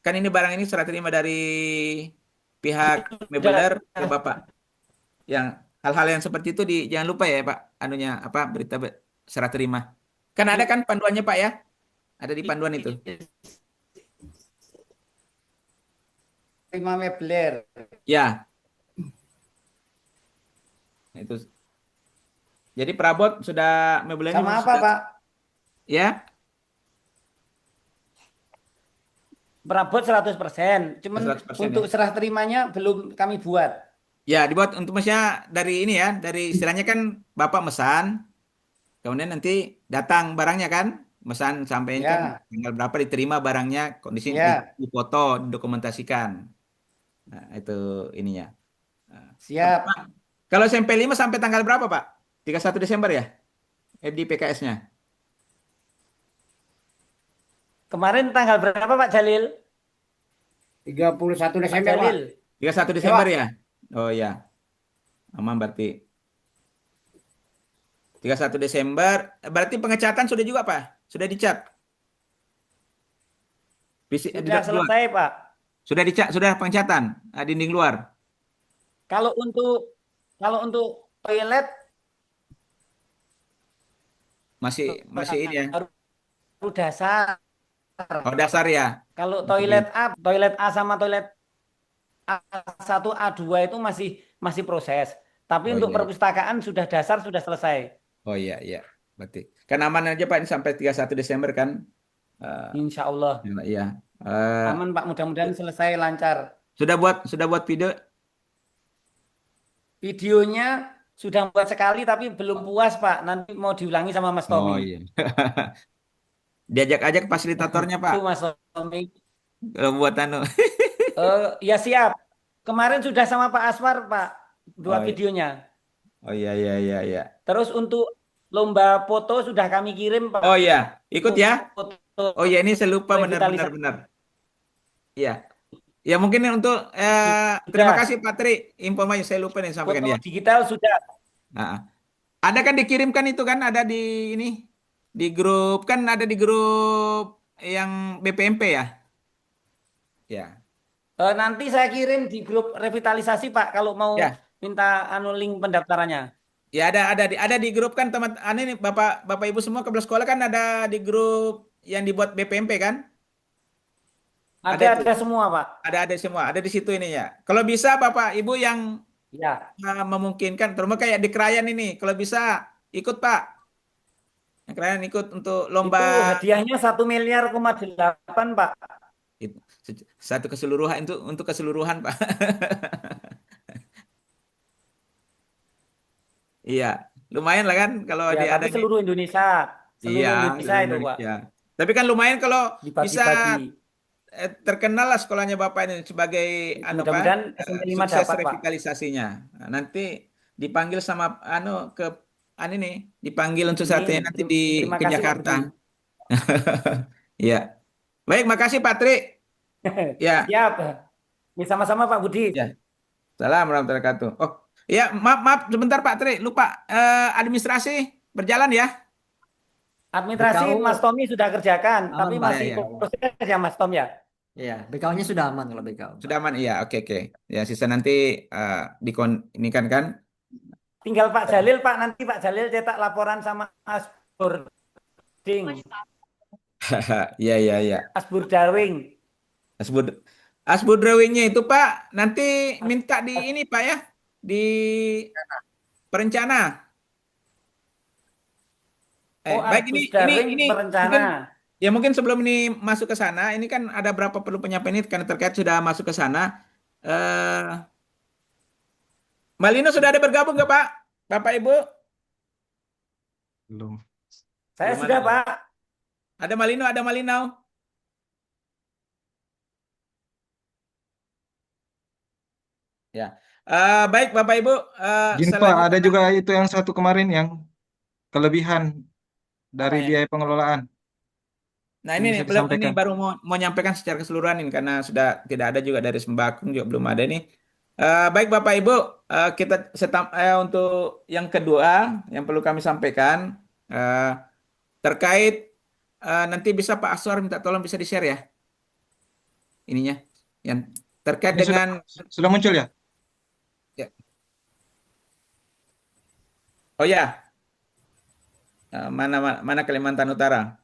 kan ini barang ini serat terima dari pihak Mebler ke Bapak. Yang hal-hal yang seperti itu jangan lupa ya Pak. Anunya apa berita serat terima. Kan ada kan panduannya Pak ya? Ada di panduan itu. Terima Mebler. Ya. Itu. Jadi perabot sudah Meblernya sama apa Pak? Ya. Perabot 100%. Cuman 100% untuk serah terimanya belum kami buat. Ya, dibuat untuk maksudnya dari ini ya, dari istilahnya kan Bapak mesan, kemudian nanti datang barangnya kan, mesan sampai kan tanggal berapa diterima barangnya, kondisi difoto, didokumentasikan. Nah, itu ininya. Siap. Pak, kalau SMP 5 sampai tanggal berapa Pak? 31 Desember ya? FD PKS-nya. Kemarin tanggal berapa Pak Jalil? 31 Desember Pak Jalil. 31 Desember ya? Oh ya. Aman berarti. 31 Desember, berarti pengecatan sudah juga Pak? Sudah dicat? Sudah selesai Pak. Sudah dicat, sudah pengecatan dinding luar. Kalau untuk toilet masih ini ya. Baru dasar. Oh, dasar ya. Kalau toilet A sama toilet A1, A2 itu masih proses. Tapi Oh untuk iya. perpustakaan sudah dasar sudah selesai. Oh iya, iya. Berarti kan aman aja Pak, ini sampai 31 Desember kan? Insya Allah. Iya. Eh, Aman Pak, mudah-mudahan selesai lancar. sudah buat video? Videonya sudah buat sekali tapi belum puas Pak. Nanti mau diulangi sama Mas Tommy. Oh iya. Diajak-ajak fasilitatornya Pak. Itu Mas Tommy. Kalau buat anu. Ya siap. Kemarin sudah sama Pak Aswar Pak buat Oh, iya. videonya. Oh iya. Terus untuk lomba foto sudah kami kirim Pak. Oh iya, ikut ya. Foto Oh iya, ini saya lupa revitalisasi. benar. Iya. Ya mungkin untuk terima kasih Pak Tri, informasi saya lupa nih sampaikan Foto ya. digital sudah. Nah, ada kan dikirimkan itu kan ada di ini di grup kan ada di grup yang BPMP ya. Ya. Nanti saya kirim di grup revitalisasi Pak kalau mau Ya. minta link pendaftarannya. Ya ada di grup kan teman ini Bapak Ibu semua kepala sekolah kan ada di grup yang dibuat BPMP kan? Ada semua Pak. Ada semua, ada di situ ini ya. Kalau bisa Bapak Ibu yang Ya. memungkinkan, terutama kayak di Krayan ini, kalau bisa ikut Pak. Yang Krayan ikut untuk lomba. Itu hadiahnya 1,8 miliar Pak. Satu keseluruhan itu untuk keseluruhan Pak. Iya, lumayan lah kan kalau Ya, dia ada tapi seluruh Indonesia. Seluruh iya, Indonesia seluruh itu Pak. Indonesia. Tapi kan lumayan kalau bisa Dibagi-bagi. terkenal lah sekolahnya Bapak ini sebagai Mudah-mudahan SMP 5 sukses dapat Pak. revitalisasinya. Nah, nanti dipanggil sama ke nih, dipanggil untuk satunya nanti Terima ke kasih, Pak Jakarta. Budi. Iya. Baik, makasih Pak Tri. Ya. Siap. Ya, sama-sama Pak Budi. Ya. Salam warahmatullahi wabarakatuh. Oh, ya, maaf sebentar Pak Tri, lupa administrasi berjalan ya. Administrasi Mas Tommy sudah kerjakan, Aman, tapi Pak. masih Ya. proses ya Mas Tom ya. Iya, BKU-nya sudah aman kalau BKU. Sudah aman, iya, oke. Ya, sisa nanti ini kan. Tinggal Pak Jalil Pak, nanti Pak Jalil cetak laporan sama Asburding. Iya. Asbur Darwing. Asbud drawingnya itu Pak, nanti minta di ini Pak ya, di perencana. Baik ini perencana. mungkin sebelum ini masuk ke sana, ini kan ada berapa perlu penyampaian ini karena terkait sudah masuk ke sana. Malino sudah ada bergabung nggak Pak? Bapak Ibu? Belum. Saya Belum sudah ada. Pak. Ada Malino. Ya, baik Bapak Ibu. Gini Pak, selanjutnya- ada juga itu yang satu kemarin yang kelebihan dari Apa ya? biaya pengelolaan. Nah Yang ini bisa nih, ini disampaikan. baru mau nyampaikan secara keseluruhan ini karena sudah tidak ada juga dari Sembakung juga belum ada nih. Baik Bapak Ibu, kita untuk yang kedua yang perlu kami sampaikan terkait nanti bisa Pak Aswar minta tolong bisa di-share ya ininya yang terkait Ini dengan sudah muncul ya? ya. Oh ya, mana Kalimantan Utara?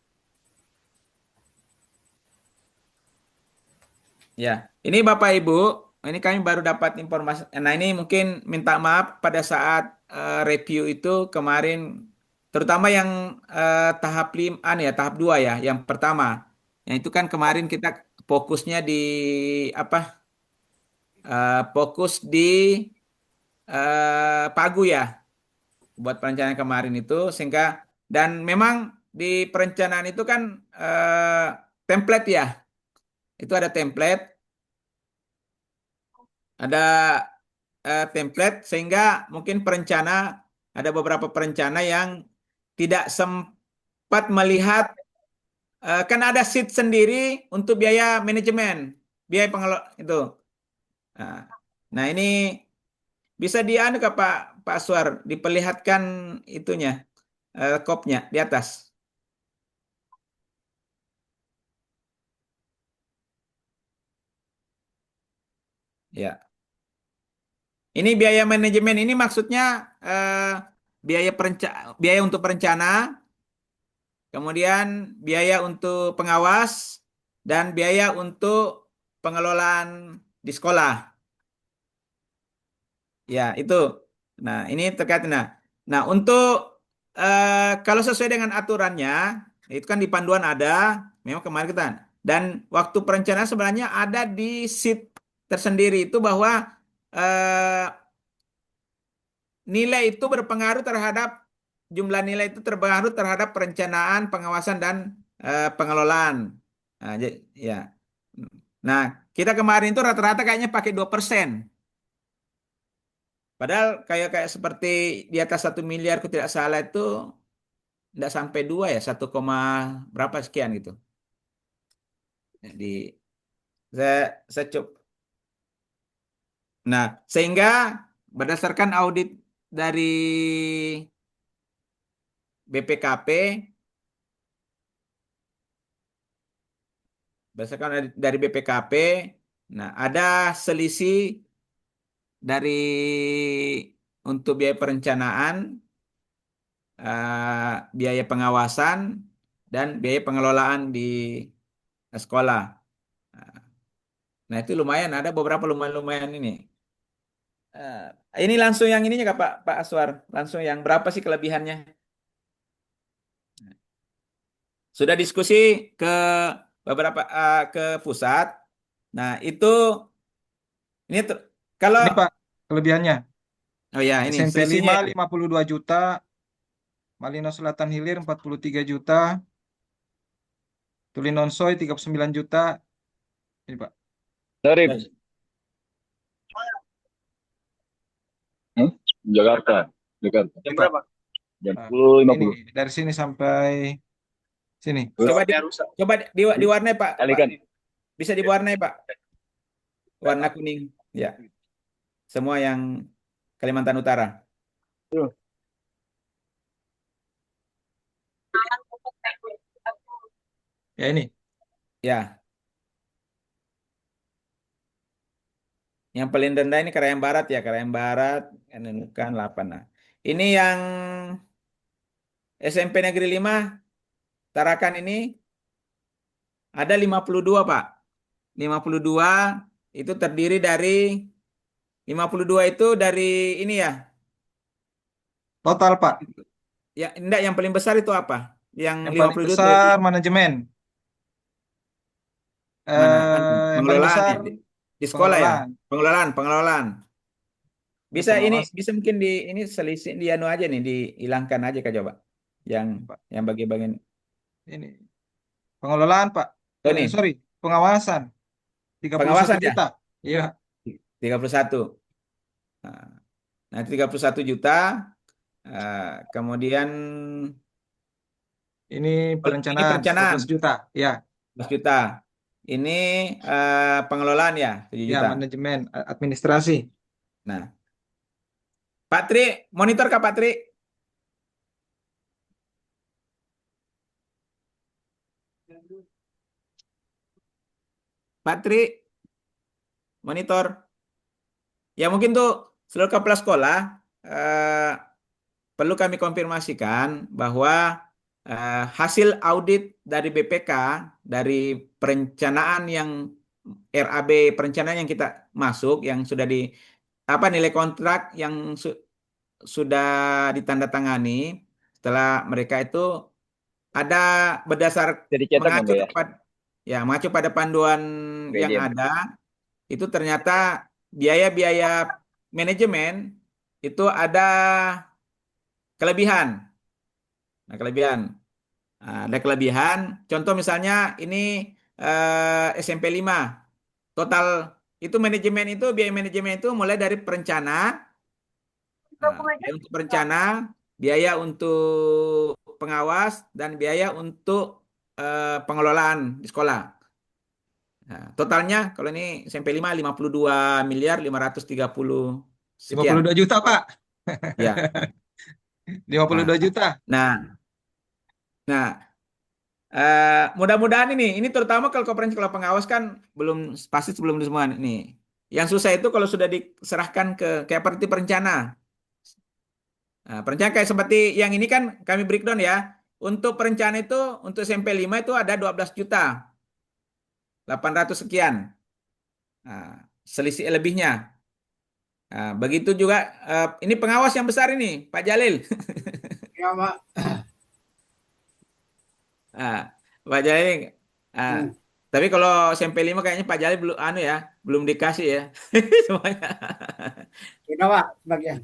Ya, ini Bapak Ibu, ini kami baru dapat informasi. Nah, ini mungkin minta maaf pada saat review itu kemarin, terutama yang tahap 2 ya, yang pertama. Yang itu kan kemarin kita fokusnya di apa? Fokus di Pagu ya, buat perencanaan kemarin itu sehingga dan memang di perencanaan itu kan template ya. Itu ada template sehingga mungkin ada beberapa perencana yang tidak sempat melihat kan ada sheet sendiri untuk biaya manajemen, biaya pengelola itu. Nah ini bisa ke Pak Aswar diperlihatkan itunya kopnya di atas. Ya. Ini biaya manajemen ini maksudnya biaya untuk perencana, kemudian biaya untuk pengawas, dan biaya untuk pengelolaan di sekolah. Ya, itu. Nah, ini terkait. Nah, untuk kalau sesuai dengan aturannya, itu kan di panduan ada, memang kemarin kita. Dan waktu perencanaan sebenarnya ada di sheet tersendiri itu bahwa nilai itu berpengaruh terhadap jumlah nilai itu terpengaruh terhadap perencanaan, pengawasan dan pengelolaan. Nah, ya. Nah, kita kemarin itu rata-rata kayaknya pakai 2%. Padahal kayak seperti di atas 1 miliar, aku tidak salah itu tidak sampai 2 ya, 1, berapa sekian gitu. Jadi saya coba. Nah, sehingga berdasarkan audit dari BPKP, nah ada selisih dari untuk biaya perencanaan, biaya pengawasan, dan biaya pengelolaan di sekolah. Nah itu lumayan, ada beberapa lumayan ini. Ini langsung yang ininya Pak Aswar, langsung yang berapa sih kelebihannya? Sudah diskusi ke beberapa ke pusat. Nah itu ini kalau Ini Pak, kelebihannya. oh ya ini SMP 5 selisihnya. 52 juta, Malino Selatan Hilir 43 juta, Tulinonsoy 39 juta. Ini Pak. Dari Jakarta. Jam berapa? Jam Nah, 10.50. ini dari sini sampai sini. Coba diwarnai Pak. Kalikan. Bisa diwarnai Pak. Warna kuning. Ya. Semua yang Kalimantan Utara. Ya ini. Ya. Yang paling rendah ini Karayan Barat ya, Karayan Barat, Nunukan 8. Nah, ini yang SMP Negeri 5 Tarakan ini ada 52, Pak. 52 itu terdiri dari 52 itu dari ini ya. Total, Pak. Ya, enggak, yang paling besar itu apa? Yang Yang paling 52 besar manajemen. Yang paling besar pengelolaan ya? Di sekolah ya? Pengelolaan. Bisa ini bisa mungkin di ini selisih di anu aja nih, dihilangkan aja Kak coba. Yang bagian ini. Pengelolaan, Pak. Oh, nih. Sorry, pengawasan. 31 Pengawasan juta. Ya? Iya. 31. Nah, 31 juta. Kemudian ini perencanaan 12 juta. Ya. 12 juta. Ini pengelolaan ya 7 juta. Ya, manajemen administrasi. Nah. Pak Tri, monitor Kak Pak Tri? Pak Tri, monitor. Ya mungkin tuh seluruh kepala sekolah perlu kami konfirmasikan bahwa hasil audit dari BPK, dari perencanaan yang RAB, perencanaan yang kita masuk, yang sudah nilai kontrak yang sudah ditandatangani, setelah mereka itu ada mengacu pada panduan yang ada, itu ternyata biaya-biaya manajemen itu ada kelebihan. Nah, ada kelebihan. Contoh misalnya ini SMP 5. Total itu manajemen itu biaya manajemen itu mulai dari perencana. Biaya untuk perencana, biaya untuk pengawas, dan biaya untuk pengelolaan di sekolah. Nah, totalnya kalau ini SMP 5 52 miliar 530 sekian. 52 juta, Pak. Ya. 52 juta. Nah, mudah-mudahan ini terutama kalau pengawas kan pasti sebelum semua nih. Yang susah itu kalau sudah diserahkan kayak seperti perencana. Nah, perencana kayak seperti yang ini kan kami breakdown ya. Untuk perencana itu untuk SMP 5 itu ada 12 juta. 800 sekian. Nah, selisih lebihnya. Nah, begitu juga ini pengawas yang besar ini, Pak Jalil. Ya, Pak. Nah, Pak Jalil. Nah, tapi kalau SMP 5 kayaknya Pak Jalil belum belum dikasih ya. Semuanya. Sudah, Pak, sebagian.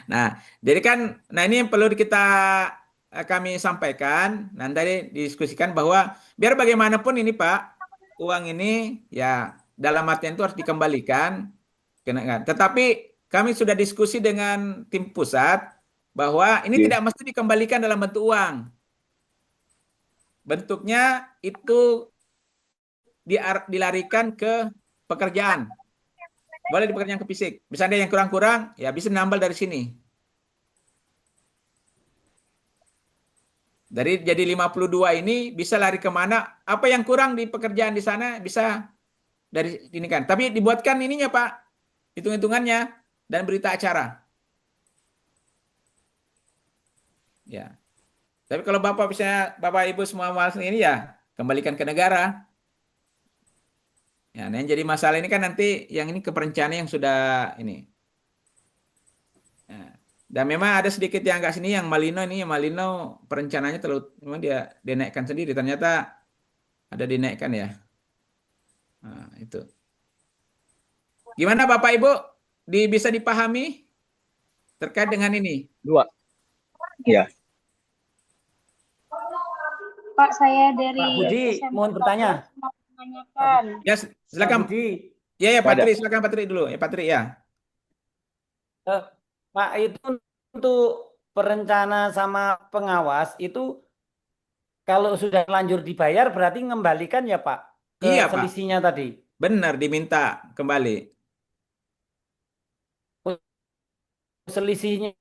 Nah, jadi kan ini yang perlu kami sampaikan, nanti didiskusikan bahwa biar bagaimanapun ini Pak, uang ini ya dalam artian itu harus dikembalikan. Tetapi kami sudah diskusi dengan tim pusat bahwa ini tidak mesti dikembalikan dalam bentuk uang. Bentuknya itu dilarikan ke pekerjaan. Boleh di pekerjaan ke fisik. Misalnya yang kurang-kurang, ya bisa nambah dari sini. Jadi 52 ini bisa lari kemana? Apa yang kurang di pekerjaan di sana bisa dari ini kan. Tapi dibuatkan ininya Pak, hitung-hitungannya dan berita acara. Ya. Tapi kalau Bapak Ibu semua malas ini ya kembalikan ke negara. Ya, nah yang jadi masalah ini kan nanti yang ini ke perencanaan yang sudah ini. Nah, dan memang ada sedikit yang agak sini yang Malino perencanaannya memang dia naikkan sendiri. Ternyata ada dinaikkan ya. Nah, itu. Gimana Bapak Ibu? Bisa dipahami terkait dengan ini? 2. Ya. Pak, saya dari Pak Budi, mohon bertanya. mau menanyakan. Ya, silakan. Pak Budi. Ya, Pak Tri, silakan Pak Tri dulu. Ya, Pak Tri ya. Pak, itu untuk perencana sama pengawas itu kalau sudah lanjut dibayar berarti mengembalikan ya Pak ke Iya, Pak. selisihnya tadi. Benar, diminta kembali. Selisihnya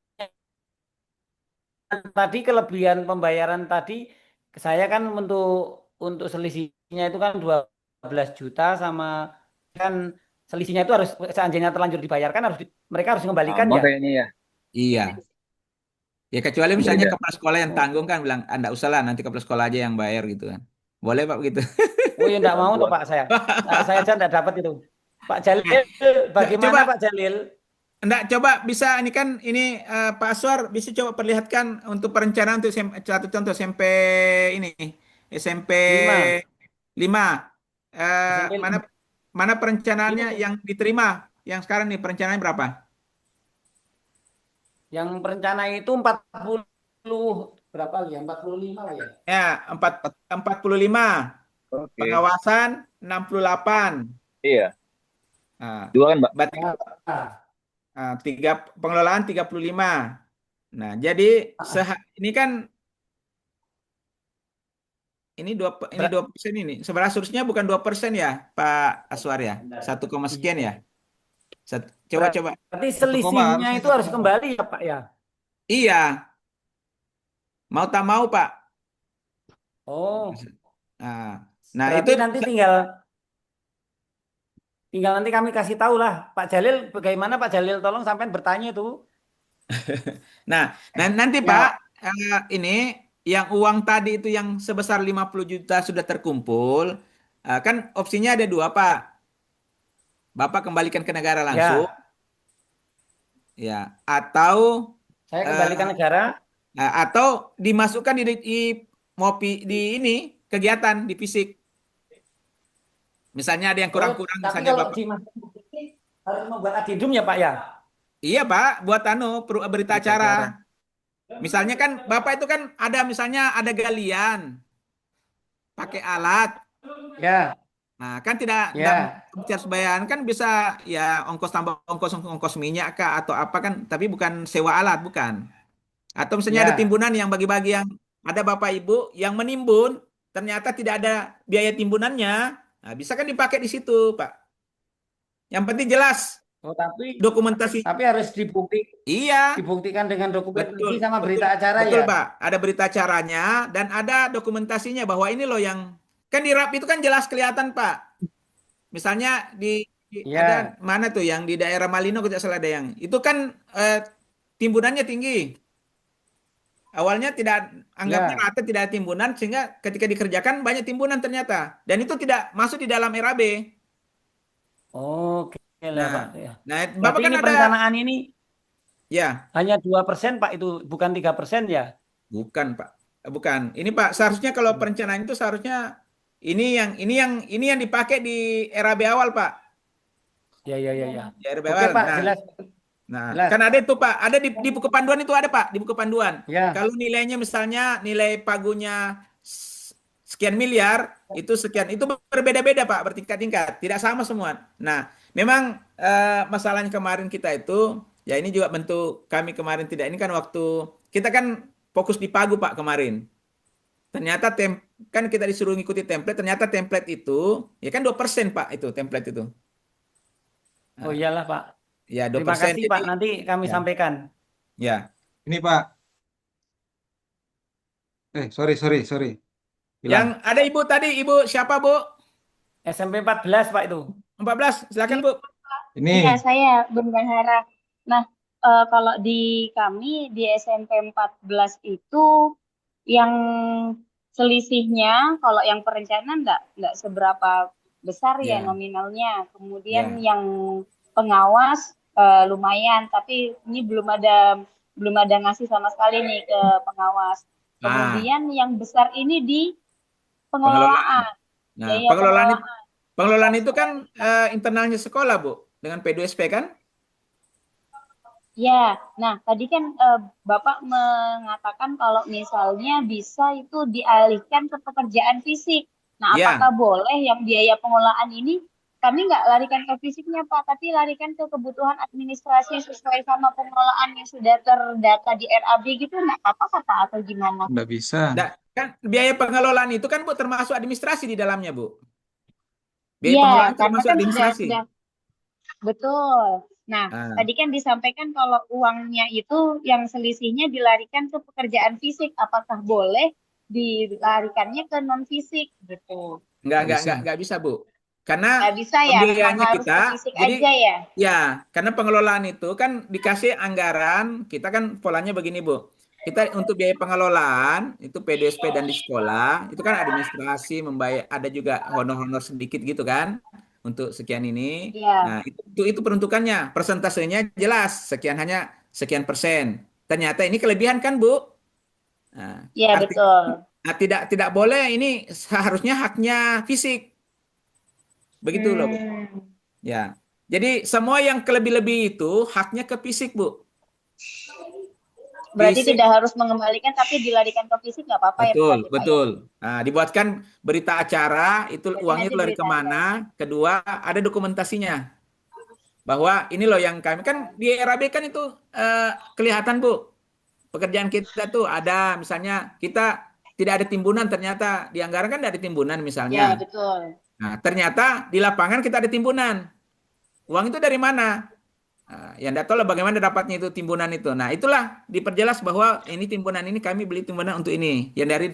tadi kelebihan pembayaran tadi saya kan untuk selisihnya itu kan 12 juta sama kan selisihnya itu harus seandainya terlanjur dibayarkan mereka harus mengembalikan ya. Kayaknya ya. Iya. Ya kecuali misalnya kepala sekolah yang tanggung kan bilang, "Anda usahlah nanti kepala sekolah aja yang bayar," gitu kan. Boleh Pak begitu? Oh ya enggak mau tuh Pak saya. Nah, saya aja enggak dapat itu. Pak Jalil, bagaimana Pak Jalil? Enggak, coba bisa ini kan Pak Aswar bisa coba perlihatkan untuk perencanaan untuk satu contoh SMP ini SMP 5. Mana perencanaannya yang diterima yang sekarang nih perencanaannya berapa? Yang perencana itu 40 berapa ya? 45 lah ya. Ya, 45. Oke. Pengawasan 68. Iya. Nah, 2 kan, Mbak? Berarti pengelolaan 35. Nah, jadi ini kan ini 2% ini. Sebenarnya harusnya bukan 2% ya, Pak Aswar ya. 1, sekian ya. Coba. Berarti selisihnya itu harus kembali ya Pak ya? Iya. Mau tak mau Pak. Oh. Nah berarti itu nanti tinggal nanti kami kasih tahu lah Pak Jalil bagaimana Pak Jalil tolong sampai bertanya itu. Nah nanti Pak ini yang uang tadi itu yang sebesar 50 juta sudah terkumpul kan opsinya ada 2 Pak. Bapak kembalikan ke negara langsung. Ya, atau saya kembalikan negara atau dimasukkan di ini kegiatan di fisik. Misalnya ada yang kurang-kurang misalnya kalau Bapak harus membuat adendum ya Pak ya? Iya Pak, buat berita acara. Misalnya kan Bapak itu kan ada misalnya ada galian pakai alat. Ya. Nah, kan tidak harus bayar kan bisa ya ongkos tambah ongkos minyak kah atau apa kan, tapi bukan sewa alat bukan. Atau misalnya ada timbunan yang bagi-bagi yang ada Bapak Ibu yang menimbun ternyata tidak ada biaya timbunannya. Nah, bisa kan dipakai di situ, Pak. Yang penting jelas. Oh, tapi dokumentasi. Tapi harus dibuktikan dengan dokumentasi sama berita acara betul, ya. Pak. Ada berita acaranya dan ada dokumentasinya bahwa ini loh yang kan di RAP itu kan jelas kelihatan, Pak. Misalnya ada mana tuh yang di daerah Malino tidak salah ada yang itu kan timbunannya tinggi. Awalnya tidak anggapnya Ya. rata tidak ada timbunan sehingga ketika dikerjakan banyak timbunan ternyata dan itu tidak masuk di dalam RAB. Oke lah Pak. Nah, Ya. nah Bapak Berarti kan ini ada perencanaan ini ya, hanya 2% Pak, itu bukan 3% ya? bukan Pak. Bukan. Ini Pak, seharusnya kalau perencanaan itu seharusnya ini yang dipakai di RAB awal, Pak. Ya. Di RAB Oke awal. Pak, Nah, jelas. Jelas. kan ada itu Pak, ada di buku panduan itu ada Pak, di buku panduan. Ya. Kalau nilainya misalnya nilai pagunya sekian miliar, itu sekian, itu berbeda-beda Pak, bertingkat-tingkat, tidak sama semua. Nah, memang masalahnya kemarin kita itu, ya ini juga bentuk kami kemarin tidak, ini kan waktu, kita kan fokus di pagu Pak kemarin. Ternyata kan kita disuruh ngikuti template, ternyata template itu, ya kan 2% Pak itu template itu. Oh iyalah Pak. Ya, Terima 2%. kasih Pak, nanti kami Ya. sampaikan. Ya. Ini Pak. Sorry. Yang Hilang. ada Ibu tadi, Ibu siapa Bu? SMP 14 Pak itu. 14, silakan Bu. Ini. Iya, saya Bendahara. Nah, kalau di kami di SMP 14 itu yang selisihnya, kalau yang perencanaan enggak seberapa besar ya Ya. nominalnya. Kemudian Ya. yang pengawas lumayan, tapi ini belum ada ngasih sama sekali nih ke pengawas. Kemudian yang besar ini di pengelolaan. Nah, Biaya pengelolaan itu kan internalnya sekolah, Bu, dengan P2SP kan? Ya, nah tadi kan Bapak mengatakan kalau misalnya bisa itu dialihkan ke pekerjaan fisik. Nah, Ya. apakah boleh yang biaya pengelolaan ini kami nggak larikan ke fisiknya Pak, tapi larikan ke kebutuhan administrasi sesuai sama pengelolaan yang sudah terdata di RAB gitu, nggak apa-apa Pak atau gimana? Nggak bisa. Kan biaya pengelolaan itu kan Bu termasuk administrasi di dalamnya, Bu. Biaya Iya, pengelolaan itu karena termasuk kan administrasi. sudah betul. Nah, tadi kan disampaikan kalau uangnya itu yang selisihnya dilarikan ke pekerjaan fisik, apakah boleh dilarikannya ke non fisik gitu? Enggak bisa, Bu. Karena Nggak bisa ya, memang pembiayaannya harus kita, ke fisik jadi aja ya? ya, karena pengelolaan itu kan dikasih anggaran, kita kan polanya begini, Bu. Kita untuk biaya pengelolaan, itu P2SP dan di sekolah, itu kan administrasi, membayar, ada juga honor-honor sedikit gitu kan, untuk sekian ini. Iya. Nah, itu peruntukannya, persentasenya jelas, hanya sekian persen. Ternyata ini kelebihan kan, Bu? Nah, Iya, betul. Nah, tidak boleh, ini seharusnya haknya fisik. Begitu loh, Bu. Ya. Jadi semua yang kelebih-lebih itu haknya ke fisik, Bu. Berarti Fisik. tidak harus mengembalikan, tapi dilarikan ke fisik nggak apa-apa ya? Betul, berarti, Pak, ya? betul. Nah, dibuatkan berita acara, itu Berarti uangnya nanti itu lari berita kemana. Kedua, ada dokumentasinya. Bahwa ini loh yang kami, kan di RAB kan itu kelihatan, Bu. Pekerjaan kita tuh ada, misalnya kita tidak ada timbunan, ternyata di anggaran kan tidak ada timbunan Ya, misalnya. betul. Nah, ternyata di lapangan kita ada timbunan. Uang itu dari mana? Nah, yang tidak tahu lah bagaimana dapatnya itu timbunan itu. Nah, itulah diperjelas bahwa ini timbunan ini kami beli timbunan untuk ini. Yang dari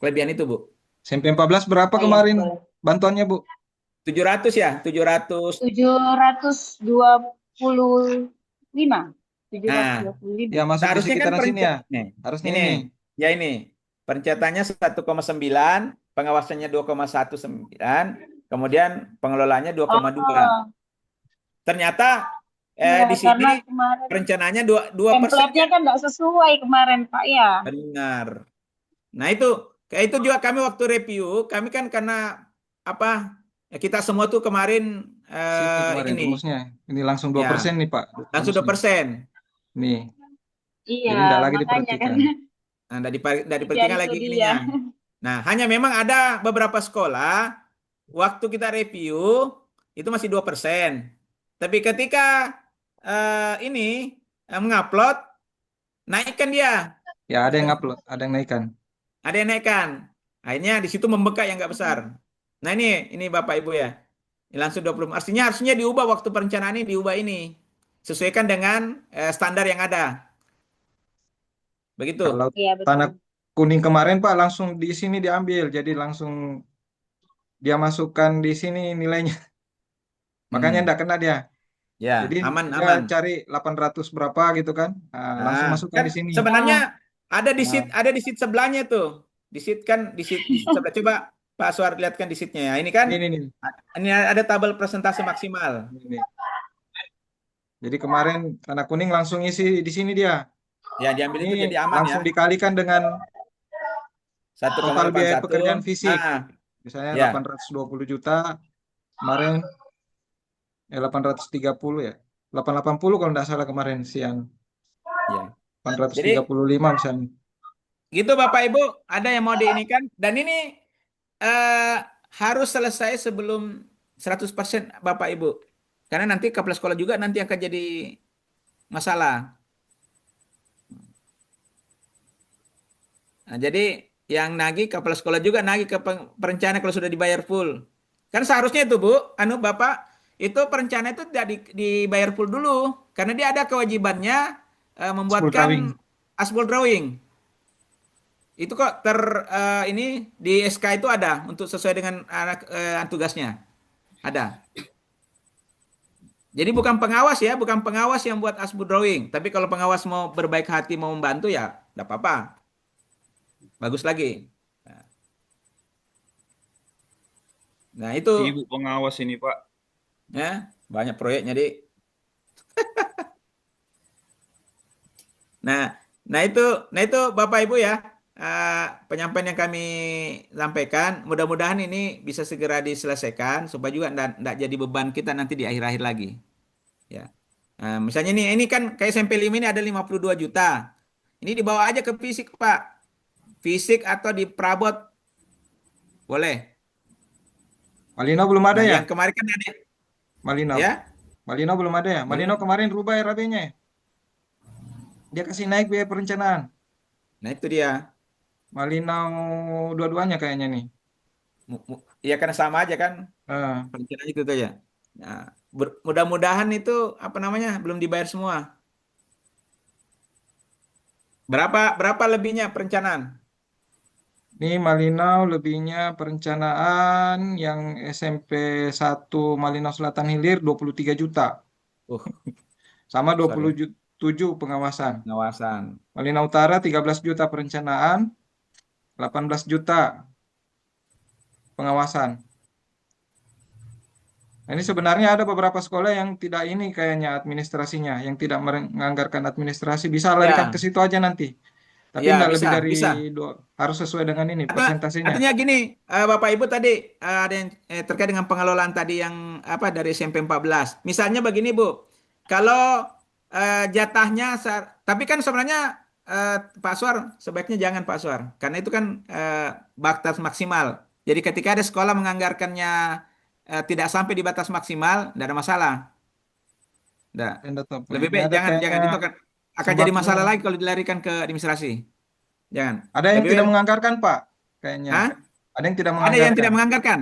kelebihan itu, Bu. SMP 14 berapa kemarin bantuannya, Bu? 700 ya, 700. 725. Nah, 725. Ya, masuk di seharusnya kan sekitaran sini ya. nih, Harusnya ini. ini. Ya ini. Perencatannya 1,9, pengawasannya 2,19, kemudian pengelolaannya 2,2. Ternyata Ya, di sini karena kemarin perencanaannya 2%. template-nya kan nggak sesuai kemarin, Pak, ya. Benar. Nah, kayak itu juga kami waktu review, kami kan karena apa? Ya kita semua tuh kemarin Sini kemarin ini. rumusnya. Ini langsung 2% nih, Pak. Langsung rumusnya. 2%. Nih. Iya, Jadi enggak lagi makanya diperhatikan. kan. Nah, dari pertigaan Jadi lagi itu ininya. dia. Nah, hanya memang ada beberapa sekolah waktu kita review itu masih 2%. Tapi ketika ini mengupload, naikkan dia. Ya, ada yang upload, ada yang naikkan. Ada yang naikkan. Akhirnya di situ membengkak yang nggak besar. Nah, ini Bapak Ibu ya. Ini langsung 20. Harusnya diubah waktu perencanaan ini, diubah ini. Sesuaikan dengan standar yang ada. Begitu. Kalau Iya, betul. tanah kuning kemarin, Pak, langsung di sini diambil. Jadi langsung dia masukkan di sini nilainya. Makanya enggak kena dia. Ya, Jadi aman. dia cari 800 berapa gitu kan. Nah, langsung masukkan Kan di sini. sebenarnya Ada di seat sebelahnya tuh. Di seat kan di seat sebelah. Coba Pak Suar lihatkan di seatnya ya. Ini kan Ini. ini ada tabel persentase maksimal. Ini. Jadi kemarin tanda kuning langsung isi di sini dia. Ya, diambil itu Ini jadi aman langsung ya. dikalikan dengan 1,81. total biaya pekerjaan fisik. Misalnya Ya. 820 juta. Kemarin 830 ya. 880 kalau tidak salah kemarin siang. Ya. 835 misalnya. Gitu Bapak Ibu, ada yang mau diinikan dan ini harus selesai sebelum 100% Bapak Ibu. Karena nanti kepala sekolah juga nanti akan jadi masalah. Nah, jadi yang nagih kepala sekolah juga nagih ke perencana kalau sudah dibayar full. Kan seharusnya itu Bu, Bapak, itu perencana itu tidak dibayar full dulu karena dia ada kewajibannya membuatkan asbol drawing. Itu kok ini di SK itu ada untuk sesuai dengan tugasnya. Ada. Jadi bukan pengawas ya, bukan pengawas yang buat asbol drawing. Tapi kalau pengawas mau berbaik hati mau membantu ya, tidak apa-apa. Bagus lagi. Nah itu. Ibu pengawas ini Pak. Ya, banyak proyeknya di. Nah itu Bapak Ibu ya. Penyampaian yang kami sampaikan, mudah-mudahan ini bisa segera diselesaikan supaya juga tidak jadi beban kita nanti di akhir-akhir lagi. Ya, misalnya ini kan kayak SMP 5 ini ada 52 juta. Ini dibawa aja ke fisik Pak, fisik atau di perabot, boleh. Malino belum ada ya? Yang kemarin kan ada. Malino. Ya? Malino belum ada ya? Malino kemarin rubah RAB-nya. Dia kasih naik biaya perencanaan. Nah itu dia. Malinau dua-duanya kayaknya nih. Iya karena sama aja kan. Perencanaan itu aja. Nah, mudah-mudahan itu belum dibayar semua. Berapa lebihnya perencanaan? Ini Malinau lebihnya perencanaan yang SMP 1 Malinau Selatan Hilir 23 juta. Sama 27 pengawasan. Malinau Utara 13 juta perencanaan. 18 juta pengawasan. Nah, ini sebenarnya ada beberapa sekolah yang tidak ini kayaknya administrasinya, yang tidak menganggarkan administrasi, bisa larikan ke situ aja nanti. Tapi tidak lebih dari harus sesuai dengan ini persentasenya. Artinya gini, Bapak Ibu tadi ada yang terkait dengan pengelolaan tadi yang dari SMP 14. Misalnya begini Bu, kalau jatahnya, tapi kan sebenarnya Pak Suar, sebaiknya jangan Pak Suar, karena itu kan batas maksimal. Jadi ketika ada sekolah menganggarkannya tidak sampai di batas maksimal, tidak ada masalah. Lebih baik jangan itu akan jadi masalah lagi kalau dilarikan ke administrasi. Jangan. Ada yang tidak menganggarkan Pak, kayaknya. Ada yang tidak menganggarkan. Ada yang tidak menganggarkan.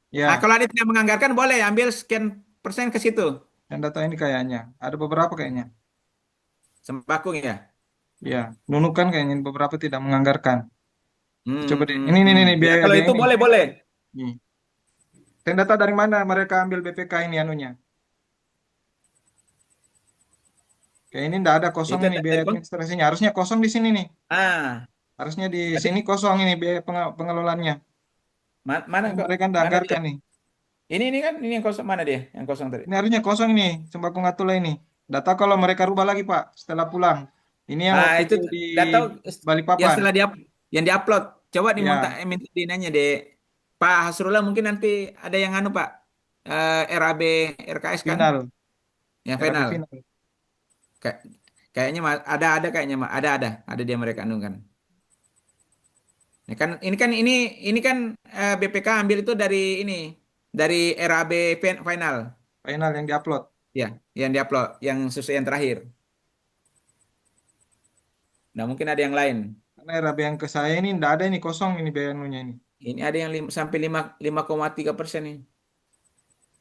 Ya. Nah, kalau ada yang tidak menganggarkan boleh ambil sekian persen ke situ. Dan data ini kayaknya ada beberapa kayaknya. Sembako ya. Ya, Nunukan kayaknya beberapa tidak menganggarkan. Coba deh. Ini biaya. Ya, kalau itu boleh. Nih. Dan data dari mana mereka ambil BPK ini anunya? Kayak ini enggak ada kosong ini biaya administrasinya. Harusnya kosong di sini nih. Harusnya di sini kosong ini biaya pengelolaannya. Mana mereka enggak anggarkan nih. Ini kan ini yang kosong, mana dia? Yang kosong tadi. Ini harusnya kosong ini, Sembako Ngatula ini. Data kalau mereka rubah lagi Pak setelah pulang. Ini yang waktu itu di data Balikpapan. Ya setelah yang diupload. Coba minta dinanya deh. Pak Hasrullah mungkin nanti ada yang Pak. RAB RKS kan? Final. Yang final. Kayaknya ada kayaknya ada dia mereka kan. Ini kan BPK ambil itu dari RAB final. Final yang diupload. Ya, yang diupload, yang sesuai yang terakhir. Nah, mungkin ada yang lain. Karena RAB yang ke saya ini enggak ada ini kosong ini biaya anunya ini. Ini ada yang sampai 5,3% ini.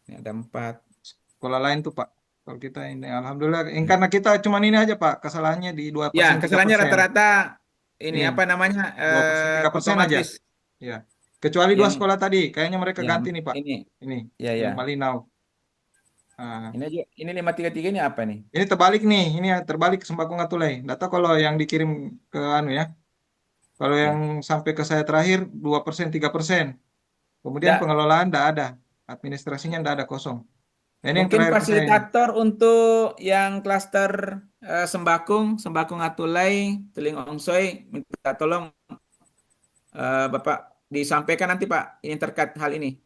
Ini ada 4. Sekolah lain tuh Pak. Kalau kita ini alhamdulillah karena kita cuma ini aja Pak, kesalahannya di 2%. Ya, kesalahannya rata-rata ini 2%, 3% aja. Ya. Kecuali 2 sekolah tadi, kayaknya mereka ganti nih Pak. Ini. Ini. Ya. Malinau. Nah, Ini 533 ini apa nih? ini terbalik nih, ini ya, terbalik sembako ngatulai. Data kalau yang dikirim ke anu ya, kalau yang sampai ke saya terakhir 2%, 3%. Kemudian Nggak, pengelolaan tidak ada, administrasinya tidak ada, kosong. Nah, ini yang mungkin terakhir ke saya ini. fasilitator untuk yang klaster Sembakung Atulai, Teling Ongsoy, minta tolong Bapak disampaikan nanti Pak ini terkait hal ini.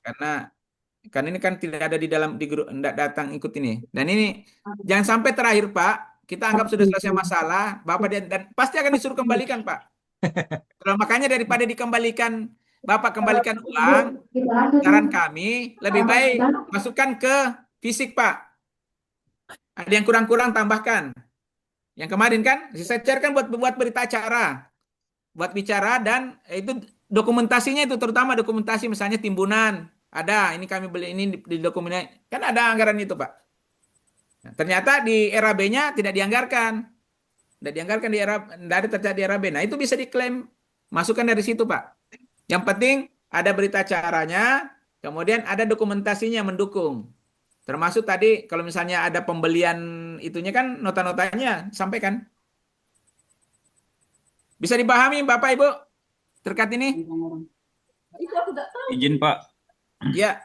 Karena kan ini kan tidak ada di dalam di grup, tidak datang ikut ini. Dan ini jangan sampai terakhir Pak, kita anggap sudah selesai masalah, Bapak dan pasti akan disuruh kembalikan Pak. Kalau makanya daripada dikembalikan, Bapak kembalikan uang, saran kami lebih baik masukkan ke fisik Pak. Ada yang kurang-kurang tambahkan. Yang kemarin kan saya carikan buat berita acara, buat bicara dan itu dokumentasinya itu terutama dokumentasi misalnya timbunan ada ini kami beli ini di dokumennya kan ada anggaran itu Pak. Nah, ternyata di era B-nya tidak dianggarkan. Tidak dianggarkan di era dari tercatat di era B. Nah, itu bisa diklaim masukkan dari situ, Pak. Yang penting ada berita acaranya, kemudian ada dokumentasinya mendukung. Termasuk tadi kalau misalnya ada pembelian itunya kan nota-notanya sampaikan. Bisa dipahami Bapak Ibu terkait ini? Izin Pak, Ya,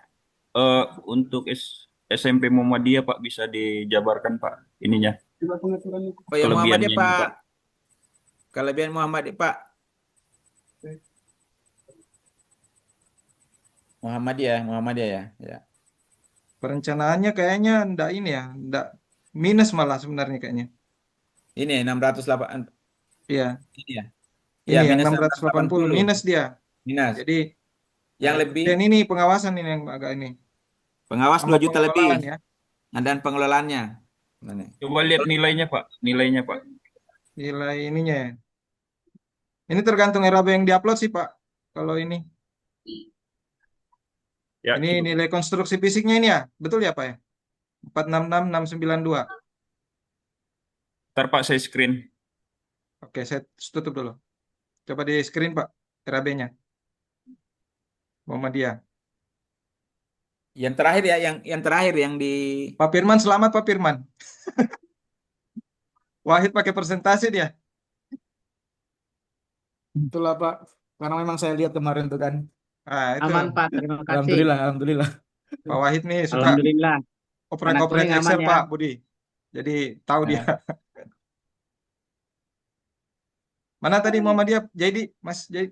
untuk SMP Muhammadiyah Pak bisa dijabarkan Pak ininya oh ya Muhammadiyah kelebihannya ini Pak. Pak. Kelebihan Muhammadiyah Pak. Muhammadiyah ya. Ya. Perencanaannya kayaknya ndak ini ya, ndak minus malah sebenarnya kayaknya. Ini 608. Iya. Ini ya. Ini Ya, yang minus 680 minus dia. Minus. Jadi Yang lebih dan ini pengawasan ini yang agak ini. pengawas Sama 2 juta lebih. pengelolaan ya. Dan pengelolaannya. Mana? Coba lihat nilainya Pak, nilainya Pak. Nilai ininya ya. Ini tergantung RAB yang diupload sih Pak. Kalau ini. Ya, Ini cukup. nilai konstruksi fisiknya ini ya. Betul ya Pak ya? 466692. Ntar Pak saya screen. Oke, saya tutup dulu. Coba di screen Pak RAB-nya. Muhammadiyah. Yang terakhir ya, yang terakhir yang di Pak Firman, selamat Pak Firman. Wahid pakai persentase dia. Itulah Pak. Karena memang saya lihat kemarin tuh kan. Ah, itu. Aman Pak, terima kasih. Alhamdulillah. Pak Wahid nih suka Alhamdulillah. oprek-oprek Anak kuning Excel aman ya. Pak Budi. Jadi tahu dia. Mana tadi Muhammadiyah? Jadi Mas jadi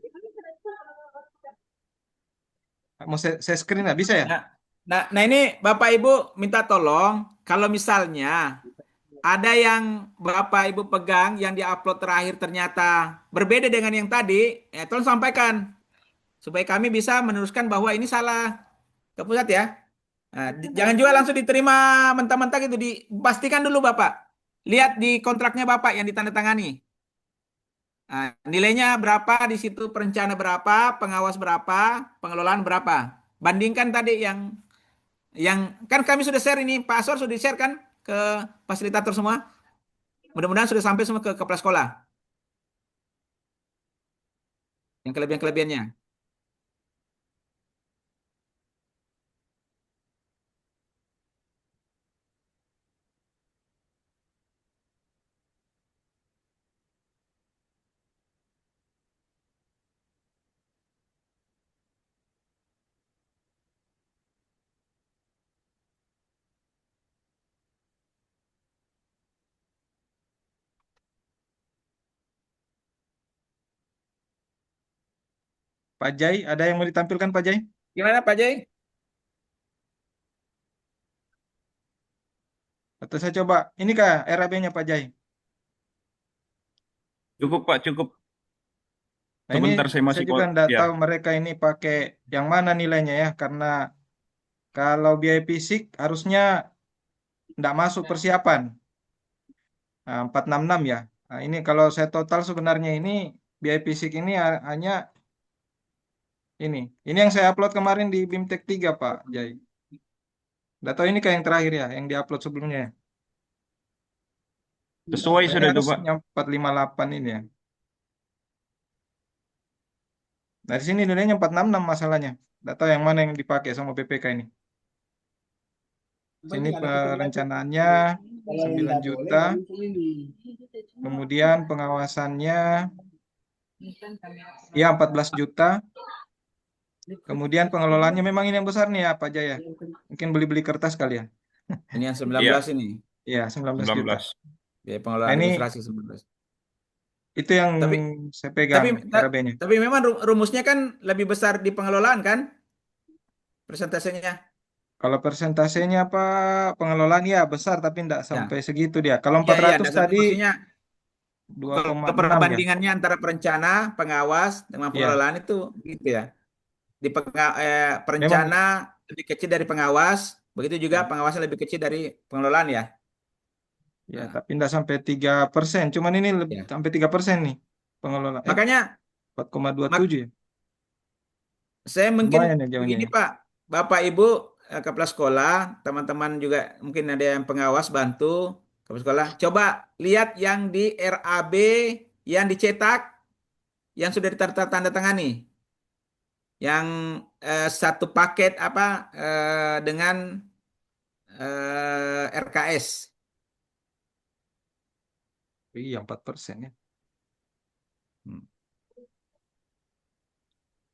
mau saya screen nggak bisa ya? Nah ini Bapak Ibu minta tolong kalau misalnya ada yang Bapak Ibu pegang yang diupload terakhir ternyata berbeda dengan yang tadi, tolong sampaikan supaya kami bisa meneruskan bahwa ini salah ke pusat ya. Nah, jangan juga langsung diterima mentah-mentah gitu, dipastikan dulu Bapak. Lihat di kontraknya Bapak yang ditandatangani. Nah, nilainya berapa di situ, perencana berapa, pengawas berapa, pengelolaan berapa. Bandingkan tadi yang kan kami sudah share ini, Pak Asor sudah share kan ke fasilitator semua. Mudah-mudahan sudah sampai semua ke kepala sekolah. Yang kelebihan-kelebihannya. Pak Jai, ada yang mau ditampilkan Pak Jai? Gimana Pak Jai? Atau saya coba, ini kah RAB-nya Pak Jai? Cukup Pak, cukup. Nah ini Sebentar saya masih juga nggak ya. tahu mereka ini pakai yang mana nilainya ya, karena kalau biaya fisik harusnya nggak masuk persiapan. Nah, 466 ya. Nah, ini kalau saya total sebenarnya ini biaya fisik ini hanya ini. Ini yang saya upload kemarin di BIMTEK 3 Pak Jai. Nggak tahu ini kayak yang terakhir ya, yang diupload sebelumnya. Sesuai Kayaknya sudah itu Pak. harusnya 458 ini ya. Nah, di sini nilainya 466 masalahnya. Nggak tahu yang mana yang dipakai sama BPK ini. Sini perencanaannya 9 juta. Kemudian pengawasannya ya 14 juta. Kemudian pengelolaannya memang ini yang besar nih ya Pak Jaya. Mungkin beli-beli kertas kali ya. Ini yang 19 ini. Iya, 19 juta. 19. Biaya Nah, pengelolaan ini administrasi 19. itu yang Tapi saya pegang RAB-nya. tapi memang rumusnya kan lebih besar di pengelolaan kan? Persentasenya. Kalau persentasenya apa pengelolaan ya besar tapi enggak Ya. sampai segitu dia. Kalau Ya, ya, 400 tadi maksudnya 2,6 kalau ya. perbandingannya antara perencana, pengawas dengan Iya. pengelolaan itu gitu ya. Di Memang perencana lebih kecil dari pengawas, begitu juga pengawasnya lebih kecil dari pengelolaan ya. ya, tapi enggak sampai 3%. Cuman ini lebih Ya. sampai 3% nih pengelola. Makanya 4,27 ya. saya mungkin Lumayan ya jauhnya begini ya. Pak, Bapak Ibu kepala sekolah, teman-teman juga mungkin ada yang pengawas bantu kepala sekolah. Coba lihat yang di RAB yang dicetak, yang sudah ditandatangani, yang satu paket apa dengan RKS. Iya 4% ya.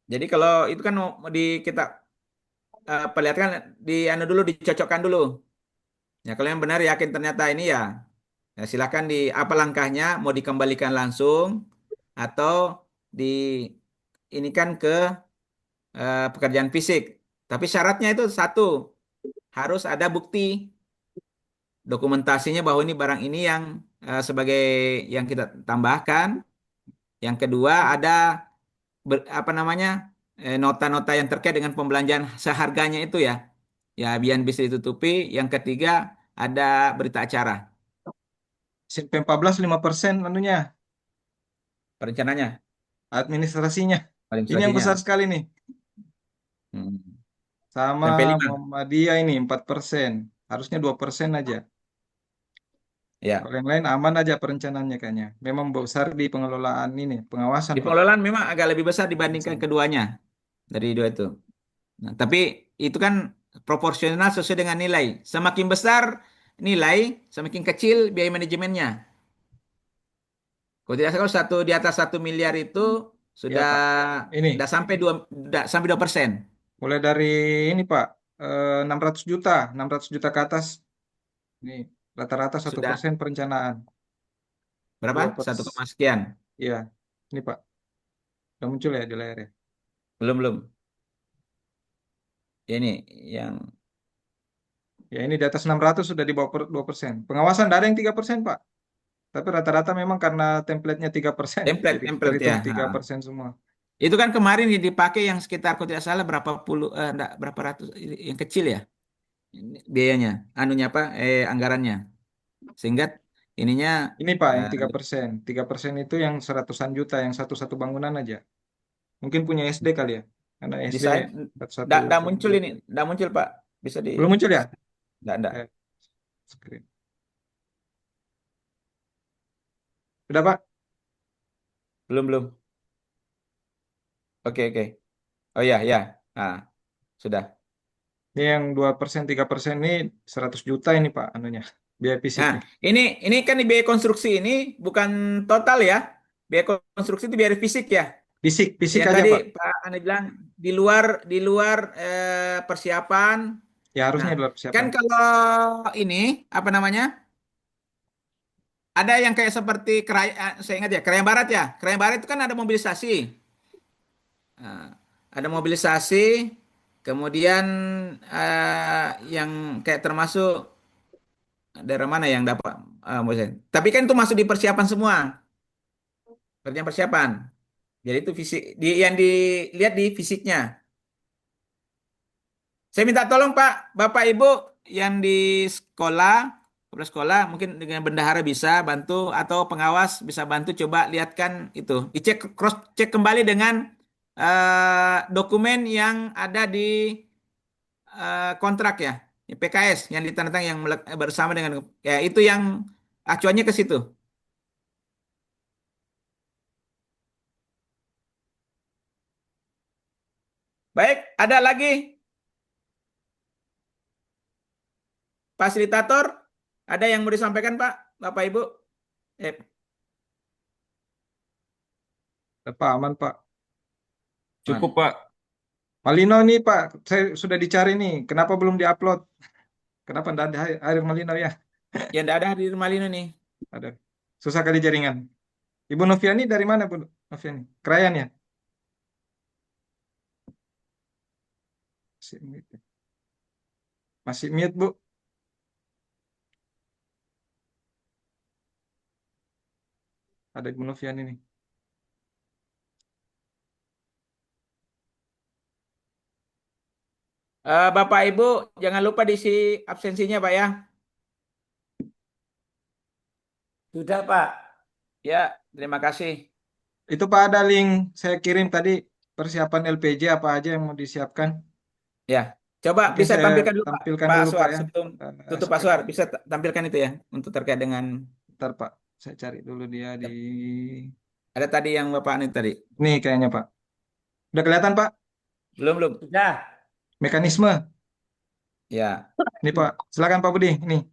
Jadi kalau itu kan mau kita perlihatkan di anu dulu, dicocokkan dulu. Ya kalau yang benar yakin ternyata ini ya, ya silakan di apa langkahnya, mau dikembalikan langsung atau di ini kan ke pekerjaan fisik. Tapi syaratnya itu satu, harus ada bukti dokumentasinya bahwa ini barang ini yang sebagai yang kita tambahkan. Yang kedua ada apa namanya nota-nota yang terkait dengan pembelanjaan seharganya itu ya. Ya biar bisa ditutupi. Yang ketiga ada berita acara SMP 14 5% anunya perencananya, administrasinya. Ini yang administrasinya. besar sekali nih. Sama Sampai 5. Muhammadiyah ini 4%. Harusnya 2% aja. Ya. Kalau yang lain aman aja perencanaannya kayaknya. Memang besar di pengelolaan ini, pengawasan Di Pak. pengelolaan memang agak lebih besar dibandingkan keduanya dari dua itu. Nah, tapi itu kan proporsional sesuai dengan nilai. Semakin besar nilai, semakin kecil biaya manajemennya. Kalau tidak salah satu di atas 1 miliar itu Ya sudah Pak. Ini sampai 2%. mulai dari ini Pak, 600 juta, 600 juta ke atas. Ini rata-rata 1% Sudah perencanaan. berapa? 1, sekian. Iya, ini Pak. Udah muncul ya di layar ya. Belum. Ini yang Ya ini di atas 600 sudah di bawah 2%. Pengawasan tidak ada yang 3% Pak. Tapi rata-rata memang karena template-nya 3%. Jadi template terhitung ya. 3% semua. Itu kan kemarin yang dipakai yang sekitar kalau tidak salah berapa puluh, berapa ratus yang kecil ya biayanya, anunya apa, anggarannya. Sehingga ininya Ini Pak yang 3%. 3% itu yang 100-an juta, yang satu-satu bangunan aja. Mungkin punya SD kali ya. Karena SD desain satu-satu. tidak muncul ini, tidak muncul Pak. Bisa di Belum muncul ya? Tidak. Screen. Udah Pak? Belum. Oke. Oh ya. Nah, sudah. Ini yang 2%, 3% ini 100 juta ini Pak anunya. Biaya Nah, fisiknya. ini kan di biaya konstruksi ini bukan total ya. Biaya konstruksi itu biaya fisik ya. Fisik Yang aja tadi Pak. Pak Anda bilang di luar persiapan. Ya harusnya Nah, di luar persiapan. kan kalau ini apa namanya? Ada yang kayak seperti saya ingat ya, Krayan Barat ya. Krayan Barat itu kan ada mobilisasi. Nah, ada mobilisasi, kemudian yang kayak termasuk daerah mana yang dapat mobilisasi. Tapi kan itu masuk di persiapan semua, persiapan. Jadi itu fisik, yang dilihat di fisiknya. Saya minta tolong Pak, Bapak Ibu yang di sekolah, kepala sekolah mungkin dengan bendahara bisa bantu atau pengawas bisa bantu coba lihatkan itu. Dicek cross check kembali dengan dokumen yang ada di kontrak ya, PKS yang ditandatangani yang bersama dengan ya itu yang acuannya ke situ. Baik, ada lagi? fasilitator, ada yang mau disampaikan Pak, Bapak Ibu? Pak, aman Pak. Cukup Pak. Malino nih Pak, saya sudah dicari nih. Kenapa belum diupload? Kenapa tidak ada hadir Malino ya? Ya enggak ada hadir Malino nih. Ada. Susah kali jaringan. Ibu Noviani dari mana Bu Noviani? Krayan ya? Masih mute Bu. Ada Ibu Noviani nih. Bapak Ibu jangan lupa diisi absensinya Pak ya. Sudah Pak. Ya, terima kasih. Itu Pak ada link saya kirim tadi persiapan LPJ apa aja yang mau disiapkan. Ya, coba Mungkin bisa saya tampilkan dulu tampilkan Pak dulu Aswar Pak ya. sebelum tutup Pak Aswar. Bisa tampilkan itu ya untuk terkait dengan. Bentar Pak, saya cari dulu dia di. Ada tadi yang Bapak ini tadi. Nih kayaknya Pak. Udah kelihatan Pak? Belum. Sudah. Mekanisme. Ya. Nih Pak, silakan Pak Budi. Nih.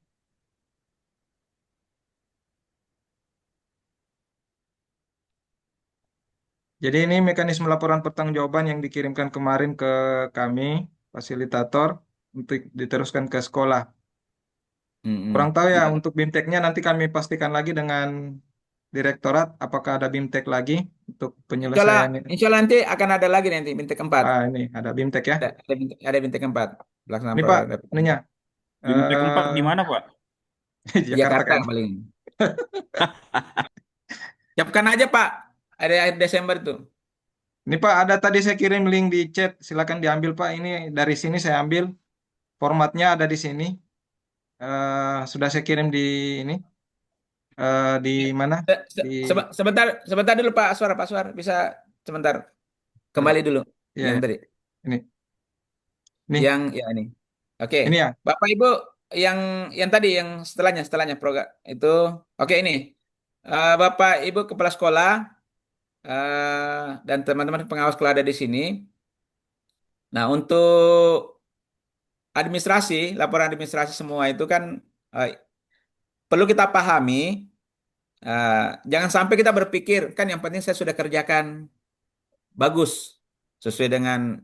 Jadi ini mekanisme laporan pertanggungjawaban yang dikirimkan kemarin ke kami, fasilitator, untuk diteruskan ke sekolah. Kurang tahu ya, untuk BIMTEK-nya nanti kami pastikan lagi dengan direktorat, apakah ada BIMTEK lagi untuk penyelesaian ini. Insya Allah nanti akan ada lagi nanti BIMTEK 4. Ini ada BIMTEK ya. Ada BIMTEK 4. Ini Pak, ininya. BIMTEK 4 di mana Pak? Jakarta paling. Siapkan aja Pak. Ada akhir Desember tuh. Ini Pak, ada tadi saya kirim link di chat, silakan diambil Pak. Ini dari sini saya ambil, formatnya ada di sini. Sudah saya kirim di ini, di mana? Sebentar dulu Pak Aswar, bisa sebentar. Kembali dulu. Yang tadi. Ini. Yang ya ini. Oke. Ini ya. Bapak Ibu yang tadi yang setelahnya program itu. Oke ini. Bapak Ibu kepala sekolah dan teman-teman pengawas sekolah ada di sini. Nah, untuk administrasi, laporan administrasi semua itu kan perlu kita pahami. Jangan sampai kita berpikir kan yang penting saya sudah kerjakan bagus sesuai dengan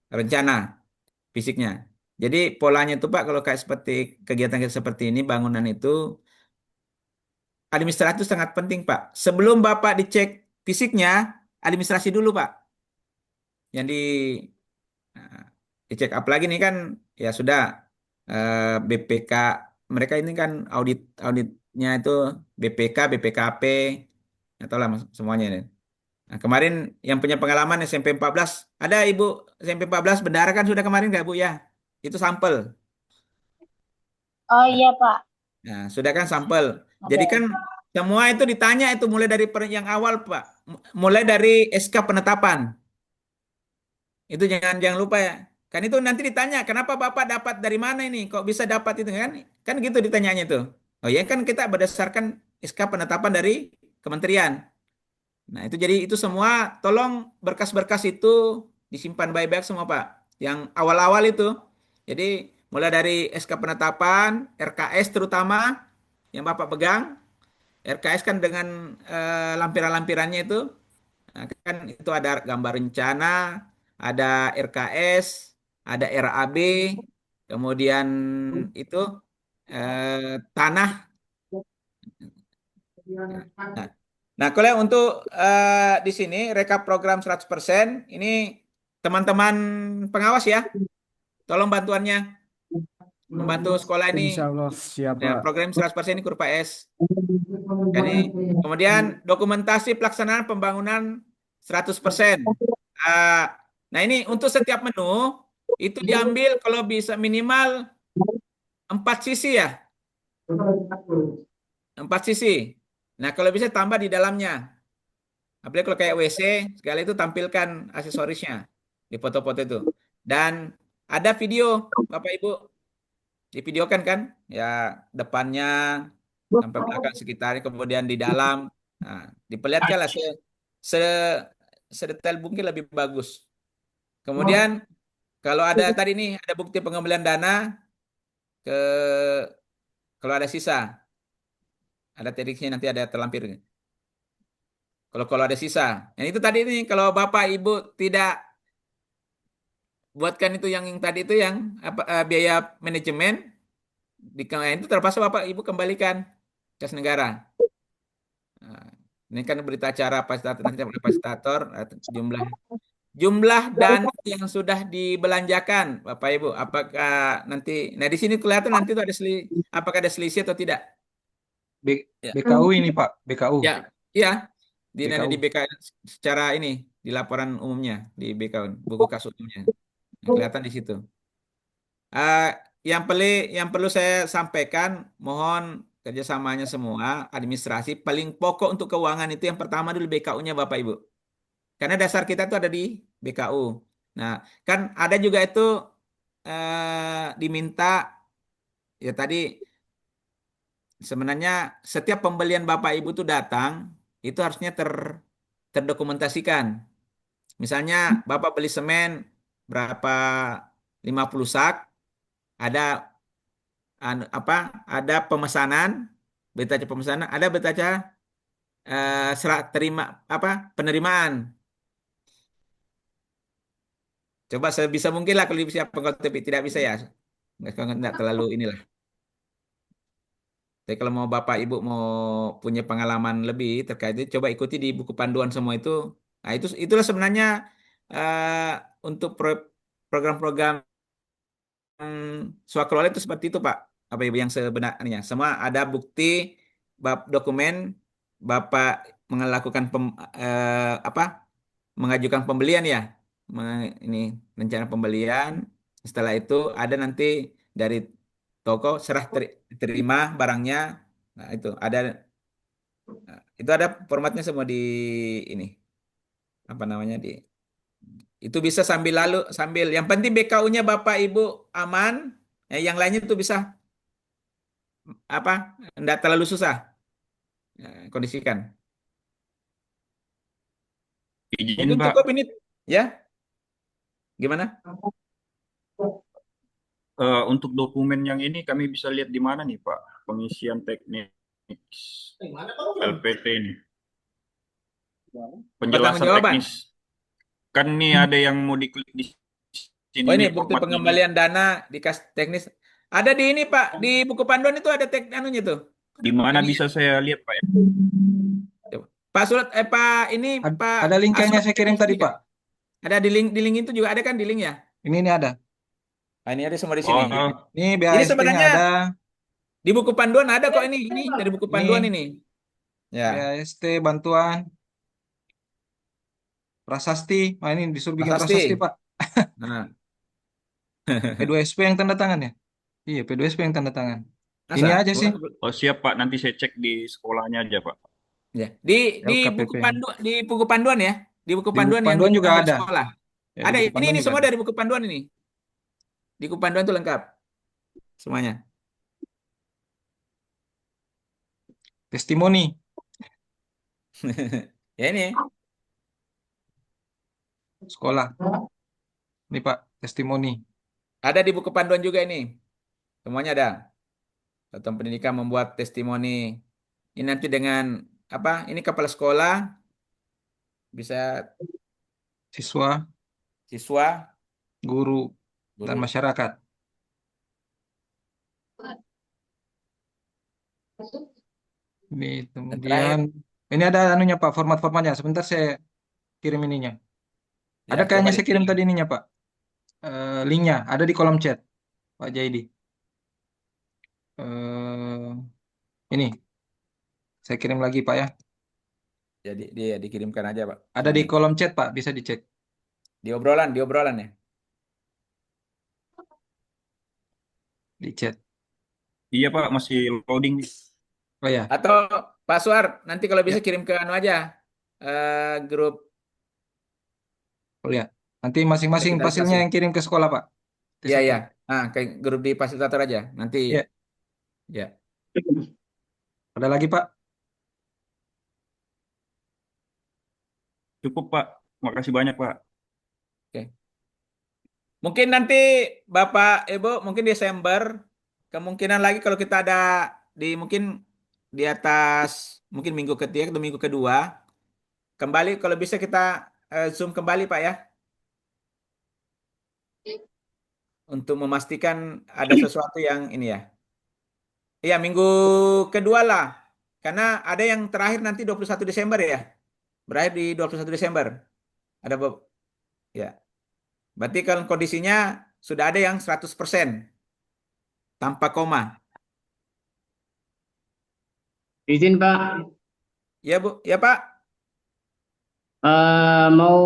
rencana fisiknya. Jadi polanya itu Pak kalau kayak seperti kegiatan seperti ini bangunan itu administrasi itu sangat penting Pak. Sebelum Bapak dicek fisiknya, administrasi dulu Pak. Yang dicek up lagi nih kan ya sudah BPK mereka ini kan auditnya itu BPK, BPKP atau lah semuanya nih. Nah, kemarin yang punya pengalaman SMP 14 ada Ibu SMP 14 bendara kan sudah kemarin nggak Bu ya? Itu sampel. Oh iya Pak. Nah, sudah kan sampel. Jadi kan semua itu ditanya itu mulai dari yang awal Pak. Mulai dari SK penetapan. Itu jangan lupa ya. Kan itu nanti ditanya, kenapa Bapak dapat dari mana ini? Kok bisa dapat itu kan? Kan gitu ditanyanya itu. Oh ya kan kita berdasarkan SK penetapan dari kementerian. Nah, itu jadi itu semua tolong berkas-berkas itu disimpan baik-baik semua Pak. Yang awal-awal itu. Jadi mulai dari SK penetapan, RKS terutama yang Bapak pegang. RKS kan dengan lampiran-lampirannya itu. Nah, kan itu ada gambar rencana, ada RKS, ada RAB, kemudian itu tanah. Nah, kalau untuk di sini rekap program 100%, ini teman-teman pengawas ya, tolong bantuannya. Membantu sekolah ini. Insya Allah siap Ya, Pak. program 100% ini kurva S. Jadi, kemudian dokumentasi pelaksanaan pembangunan 100%. Nah, ini untuk setiap menu itu diambil kalau bisa minimal 4 sisi ya. 4 sisi. Nah, kalau bisa tambah di dalamnya. Apalagi kalau kayak WC, segala itu tampilkan aksesorisnya di foto-foto itu. Dan ada video, Bapak Ibu, divideokan kan? Ya, depannya sampai belakang sekitarnya, kemudian di dalam. Nah, diperlihatkan lah sedetail mungkin lebih bagus. Kemudian, kalau ada tadi nih, ada bukti pengembalian dana, ke kalau ada sisa, ada TDX-nya nanti ada terlampir. Kalau ada sisa, yang itu tadi ini kalau Bapak Ibu tidak buatkan itu yang tadi itu yang biaya manajemen itu terpaksa Bapak Ibu kembalikan kas negara. Nah, ini kan berita acara nanti ada fasilitator jumlah dana yang sudah dibelanjakan Bapak Ibu. Apakah nanti di sini kelihatan nanti itu apakah ada selisih atau tidak? Ya. BKU ini Pak, BKU. Ya, iya. Di BKU. BK secara ini di laporan umumnya di BKU buku kas umumnya. Nah, kelihatan di situ. Yang perlu saya sampaikan, mohon kerjasamanya semua administrasi. Paling pokok untuk keuangan itu yang pertama dulu BKU-nya Bapak Ibu. Karena dasar kita itu ada di BKU. Nah, kan ada juga itu diminta ya tadi sebenarnya setiap pembelian Bapak Ibu itu datang itu harusnya terdokumentasikan. Misalnya Bapak beli semen berapa 50 sak, ada ada pemesanan, berita acara pemesanan, ada berita acara serat terima penerimaan. Coba sebisa mungkin lah kalau bisa tapi tidak bisa ya. Nggak terlalu inilah. Tapi kalau mau Bapak Ibu mau punya pengalaman lebih terkait itu, coba ikuti di buku panduan semua itu. Nah, itulah sebenarnya untuk program-program swakelola itu seperti itu Pak. Apa Ibu yang sebenarnya? Semua ada bukti dokumen Bapak melakukan mengajukan pembelian ya. Ini rencana pembelian. Setelah itu ada nanti dari toko serah terima barangnya. Nah, itu ada formatnya semua di ini. Apa namanya itu bisa sambil yang penting BKU-nya Bapak Ibu aman, yang lainnya itu bisa enggak terlalu susah. Kondisikan. Izin Mungkin Pak. cukup ini ya. Gimana? Untuk dokumen yang ini kami bisa lihat di mana nih Pak? Pengisian teknik LPT ini. Penjelasan teknis. Kan nih ada yang mau diklik di sini. Oh ini bukti pengembalian dana di kas teknis. Ada di ini Pak, di buku panduan itu ada anunya tuh. Di mana bisa saya lihat Pak? Pak Surat Pak ini Pak. Ada linknya saya kirim tadi Pak. Ada di link itu juga ada kan di link ya? Ini ada. Ini ada semua di sini. Ini BAST ini sebenarnya ada. Di buku panduan ada kok ini dari buku panduan ini. Ya. BAST bantuan. Prasasti. Nah, ini disuruh bikin prasasti Pak. Nah. P2SP yang tanda tangan ya? Iya, P2SP yang tanda tangan. Masa? Ini aja sih. Oh siap Pak, nanti saya cek di sekolahnya aja Pak. Ya. Di buku panduan ya. Di buku panduan yang juga ada. Sekolah. Ya, ada ini semua ada. Dari buku panduan ini. Di buku panduan itu lengkap semuanya. Testimoni. Ya ini. Sekolah. Ini Pak, testimoni. Ada di buku panduan juga ini. Semuanya ada. Satuan pendidikan membuat testimoni. Ini nanti dengan ini kepala sekolah bisa siswa, guru. Dan masyarakat. Ini kemudian ini ada anunya Pak, format-formatnya. Sebentar saya kirim ininya. Ya, ada kayaknya saya kirim tadi ininya Pak. Linknya ada di kolom chat Pak Jaidi. Ini saya kirim lagi Pak ya. Jadi dia dikirimkan aja Pak. Ada di kolom chat Pak, bisa dicek. Di obrolan ya. Di chat. Iya Pak, masih loading. Oh ya. Atau Pak Suar, nanti kalau bisa kirim ke aja grup. Oh ya. Nanti masing-masing hasilnya yang kirim ke sekolah Pak. Iya. Nah, ke grup di fasilitator aja. Nanti. Ya. Ada lagi Pak? Cukup Pak. Makasih banyak Pak. Oke. Mungkin nanti Bapak Ibu mungkin Desember kemungkinan lagi kalau kita ada mungkin di atas mungkin minggu ketiga atau minggu kedua kembali kalau bisa kita Zoom kembali Pak ya untuk memastikan ada sesuatu yang ini ya. Iya, minggu kedua lah. Karena ada yang terakhir nanti 21 Desember ya. Berakhir di 21 Desember. Ada ya. Berarti kalau kondisinya sudah ada yang 100% tanpa koma. Izin Pak, Ya Bu, ya Pak. mau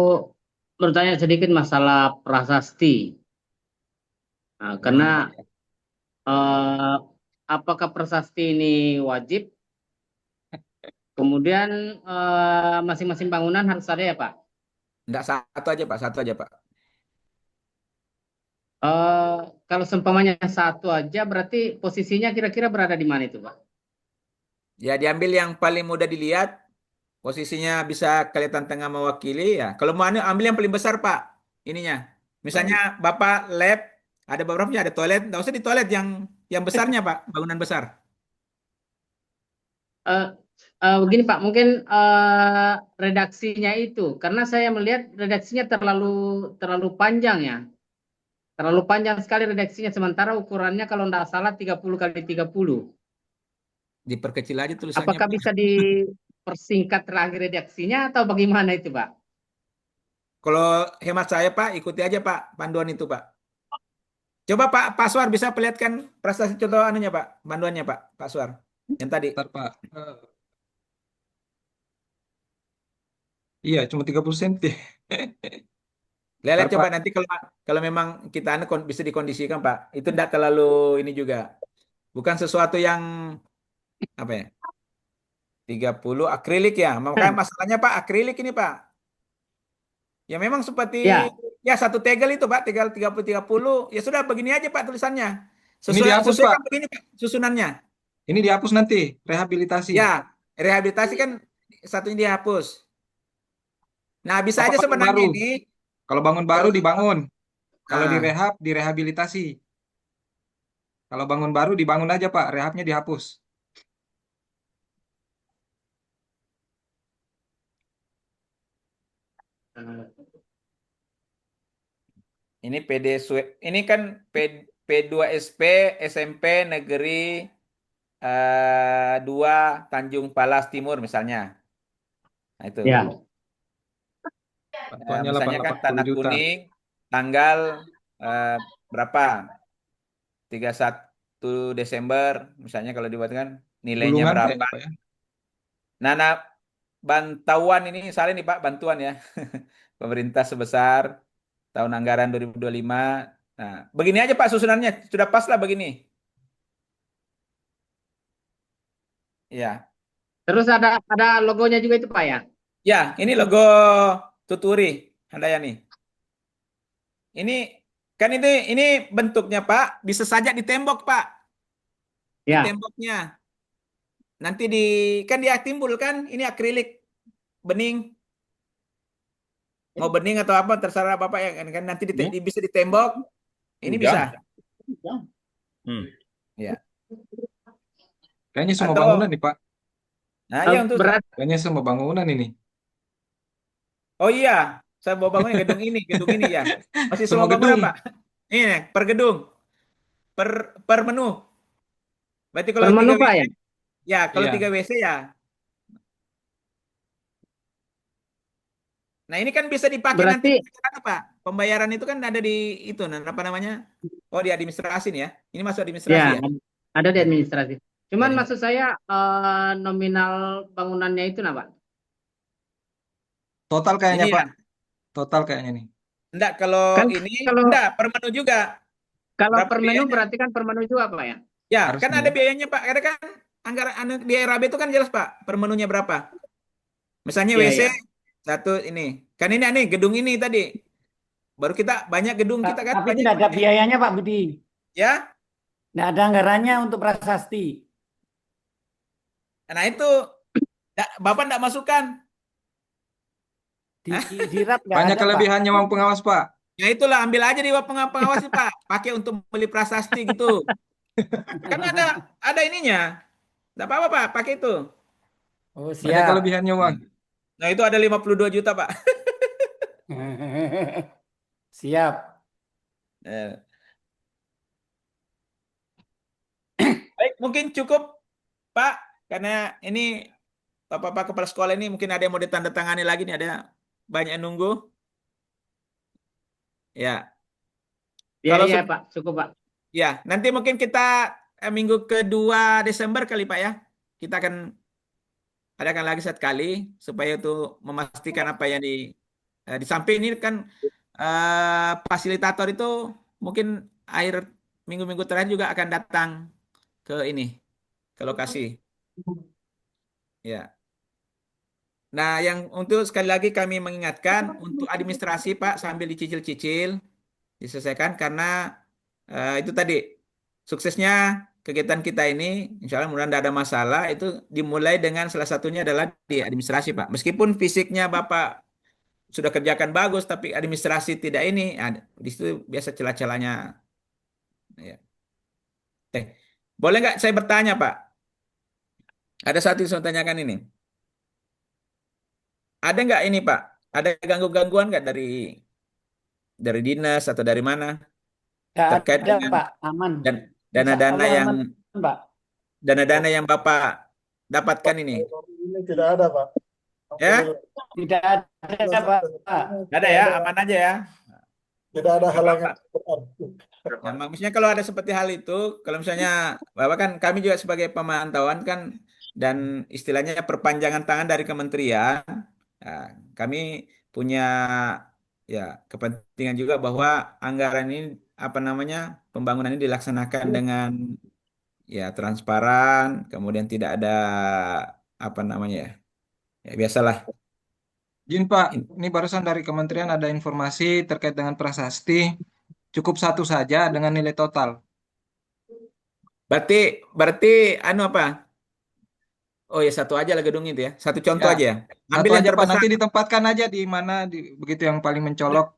bertanya sedikit masalah prasasti. Nah, karena apakah prasasti ini wajib? Kemudian masing-masing bangunan harus ada ya Pak? Enggak, satu aja Pak, satu aja Pak. Kalau seumpamanya satu aja, berarti posisinya kira-kira berada di mana itu Pak? Ya diambil yang paling mudah dilihat, posisinya bisa kelihatan tengah mewakili ya. Kalau mau ambil yang paling besar Pak, ininya. Misalnya Bapak lab, ada beberapa ada toilet, nggak usah di toilet yang besarnya Pak, bangunan besar. Begini Pak, mungkin redaksinya itu, karena saya melihat redaksinya terlalu panjang ya. Terlalu panjang sekali redaksinya, sementara ukurannya kalau tidak salah 30 kali 30. Diperkecil aja tulisannya. Apakah bisa dipersingkat terakhir redaksinya atau bagaimana itu Pak? Kalau hemat saya Pak, ikuti aja Pak panduan itu Pak. Coba Pak Suar bisa perlihatkan prestasi contoh anunya Pak, panduannya Pak Suar. Yang tadi. Bentar, Pak. Iya, cuma 30 cm. Lihat coba nanti kalau memang kita bisa dikondisikan Pak, itu tidak terlalu ini juga. Bukan sesuatu yang apa ya? 30 akrilik ya. Makanya masalahnya Pak akrilik ini Pak. Ya memang seperti ya satu tegel itu Pak, tegel 30 ya sudah begini aja Pak tulisannya. Ini dihapus Pak. Begini Pak susunannya. Ini dihapus nanti rehabilitasi. Ya, rehabilitasi kan satunya dihapus. Nah, bisa aja sebenarnya baru. ini. Kalau bangun baru dibangun. Kalau direhab, direhabilitasi. Kalau bangun baru dibangun aja Pak, rehabnya dihapus. Ini ini kan P2SP SMP Negeri 2 Tanjung Palas Timur misalnya. Nah itu. Ya. Misalnya kan Tanah Kuning tanggal berapa? 31 Desember misalnya kalau dibuatkan nilainya Gulungan berapa? Ya? Nah, bantuan ini salah nih Pak, bantuan ya. Pemerintah sebesar tahun anggaran 2025. Nah, begini aja Pak susunannya, sudah pas lah begini. Ya. Terus ada logonya juga itu Pak ya? Ya, ini logo Tuturi Handayani. Ini kan ini bentuknya Pak, bisa saja di tembok Pak. Ya. Di temboknya. Nanti kan dia timbul kan, ini akrilik bening. Mau bening atau apa terserah Bapak ya kan nanti bisa ditembok. Ini bisa. Ya. Kayaknya semua bangunan nih Pak. Nah, ya untuk kayaknya semua bangunan ini. Oh iya, saya bawa bangunan gedung ini ya. Masih semua bangunan Pak. Ini per gedung. Per menu. Berarti kalau 3 WC, Pak ya? Ya, kalau 3 WC ya. Nah, ini kan bisa dipakai nanti Pak. Pembayaran itu kan ada di itu apa namanya? Oh, di administrasi nih ya. Ini masuk administrasi ya? Ada di administrasi. Cuman maksud saya nominal bangunannya itu Pak? Total kayaknya ini Pak. Total kayaknya nih. Enggak, kalau enggak per menu juga. Kalau per menu berarti kan per menu juga Pak ya? Ya, kan ada biayanya Pak. Karena kan anggaran di RAB itu kan jelas Pak, per menunya berapa. Misalnya WC satu ini. Kan ini gedung ini tadi. Baru kita banyak gedung kita kan. Tapi tidak ada biayanya Pak Budi. Ya? Tidak ada anggarannya untuk prasasti. Nah itu Bapak tidak masukkan. Banyak kelebihannya uang pengawas Pak. Ya itulah ambil aja di uang pengawas Pak. Pakai untuk beli prasasti gitu. Kan ada ininya. Tidak apa-apa Pak, pakai itu. Oh, Ada siap. kelebihannya uang. Nah, itu ada 52 juta Pak. Siap. Eh. Baik, mungkin cukup Pak, karena ini Bapak-Bapak kepala sekolah ini mungkin ada yang mau ditandatangani lagi nih, ada banyak yang nunggu. Ya. Iya, Kalau iya Pak, cukup Pak. ya, nanti mungkin kita minggu kedua Desember kali Pak ya. Kita akan adakan lagi satu kali supaya itu memastikan apa yang di samping ini kan fasilitator itu mungkin akhir minggu-minggu terakhir juga akan datang ke ini, ke lokasi. Ya. Nah, yang untuk sekali lagi kami mengingatkan untuk administrasi Pak sambil dicicil-cicil diselesaikan karena itu tadi suksesnya kegiatan kita ini, insya Allah mudah-mudahan tidak ada masalah, itu dimulai dengan salah satunya adalah di administrasi Pak. Meskipun fisiknya Bapak sudah kerjakan bagus, tapi administrasi tidak ini, di situ biasa celah-celahnya. Ya. Boleh nggak saya bertanya Pak? Ada satu yang saya tanyakan ini. Ada nggak ini Pak? Ada gangguan nggak dari dinas atau dari mana Nggak terkait ada dengan Pak, aman. dana-dana Insya Allah yang aman, Pak. dana-dana yang Bapak dapatkan ini? Ini tidak ada, Pak. Ya? Tidak ada Pak. Nggak ada ya, aman aja ya. Tidak ada halangan. Ya, maksudnya kalau ada seperti hal itu, kalau misalnya Bapak kan kami juga sebagai pemantauan kan dan istilahnya perpanjangan tangan dari kementerian, ya, kami punya ya kepentingan juga bahwa anggaran ini apa namanya pembangunan ini dilaksanakan dengan ya transparan, kemudian tidak ada apa namanya ya biasalah. Izin Pak, ini barusan dari kementerian ada informasi terkait dengan prasasti. Cukup satu saja dengan nilai total. Berarti anu apa? Oh ya satu aja lah gedung itu ya. Satu contoh Ya, aja ya. satu Ambil yang aja Pak, terbesar. nanti ditempatkan aja di mana, begitu yang paling mencolok.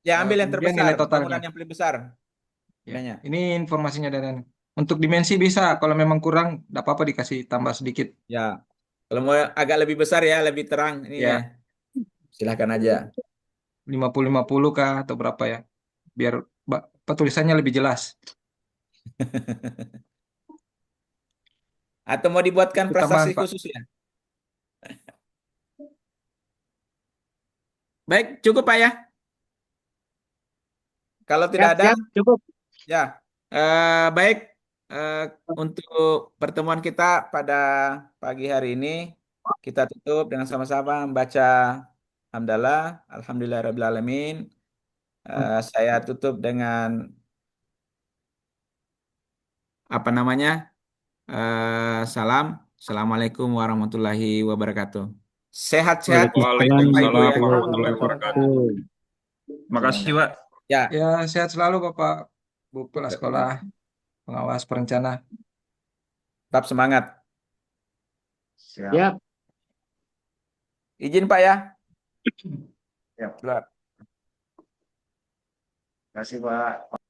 Ya ambil yang Kemudian terbesar, nilai totalnya. bangunan yang paling besar. Ya, Nilainya. ini informasinya dari Anda. Untuk dimensi bisa, kalau memang kurang, tidak apa-apa dikasih tambah sedikit. Ya, kalau mau agak lebih besar ya, lebih terang ini ya. Ya, Silahkan aja. 50-50 kah atau berapa ya? Biar tulisannya lebih jelas. Atau mau dibuatkan Itu tambahan, prestasi Pak. khusus ya? Baik, cukup Pak ya. Kalau tidak ada, Siap, cukup. ya. Baik, untuk pertemuan kita pada pagi hari ini, kita tutup dengan sama-sama membaca Hamdalah, Alhamdulillahirabbil alamin. Saya tutup dengan apa namanya? Salam. Assalamualaikum warahmatullahi wabarakatuh. Sehat-sehat. Waalaikumsalam warahmatullahi wabarakatuh. Terima kasih, Pak. Ya. Ya, sehat selalu Bapak, Bu Kepala Sekolah, pengawas perencana. Tetap semangat. Siap. Izin Pak ya. Siap. Terima kasih, Pak.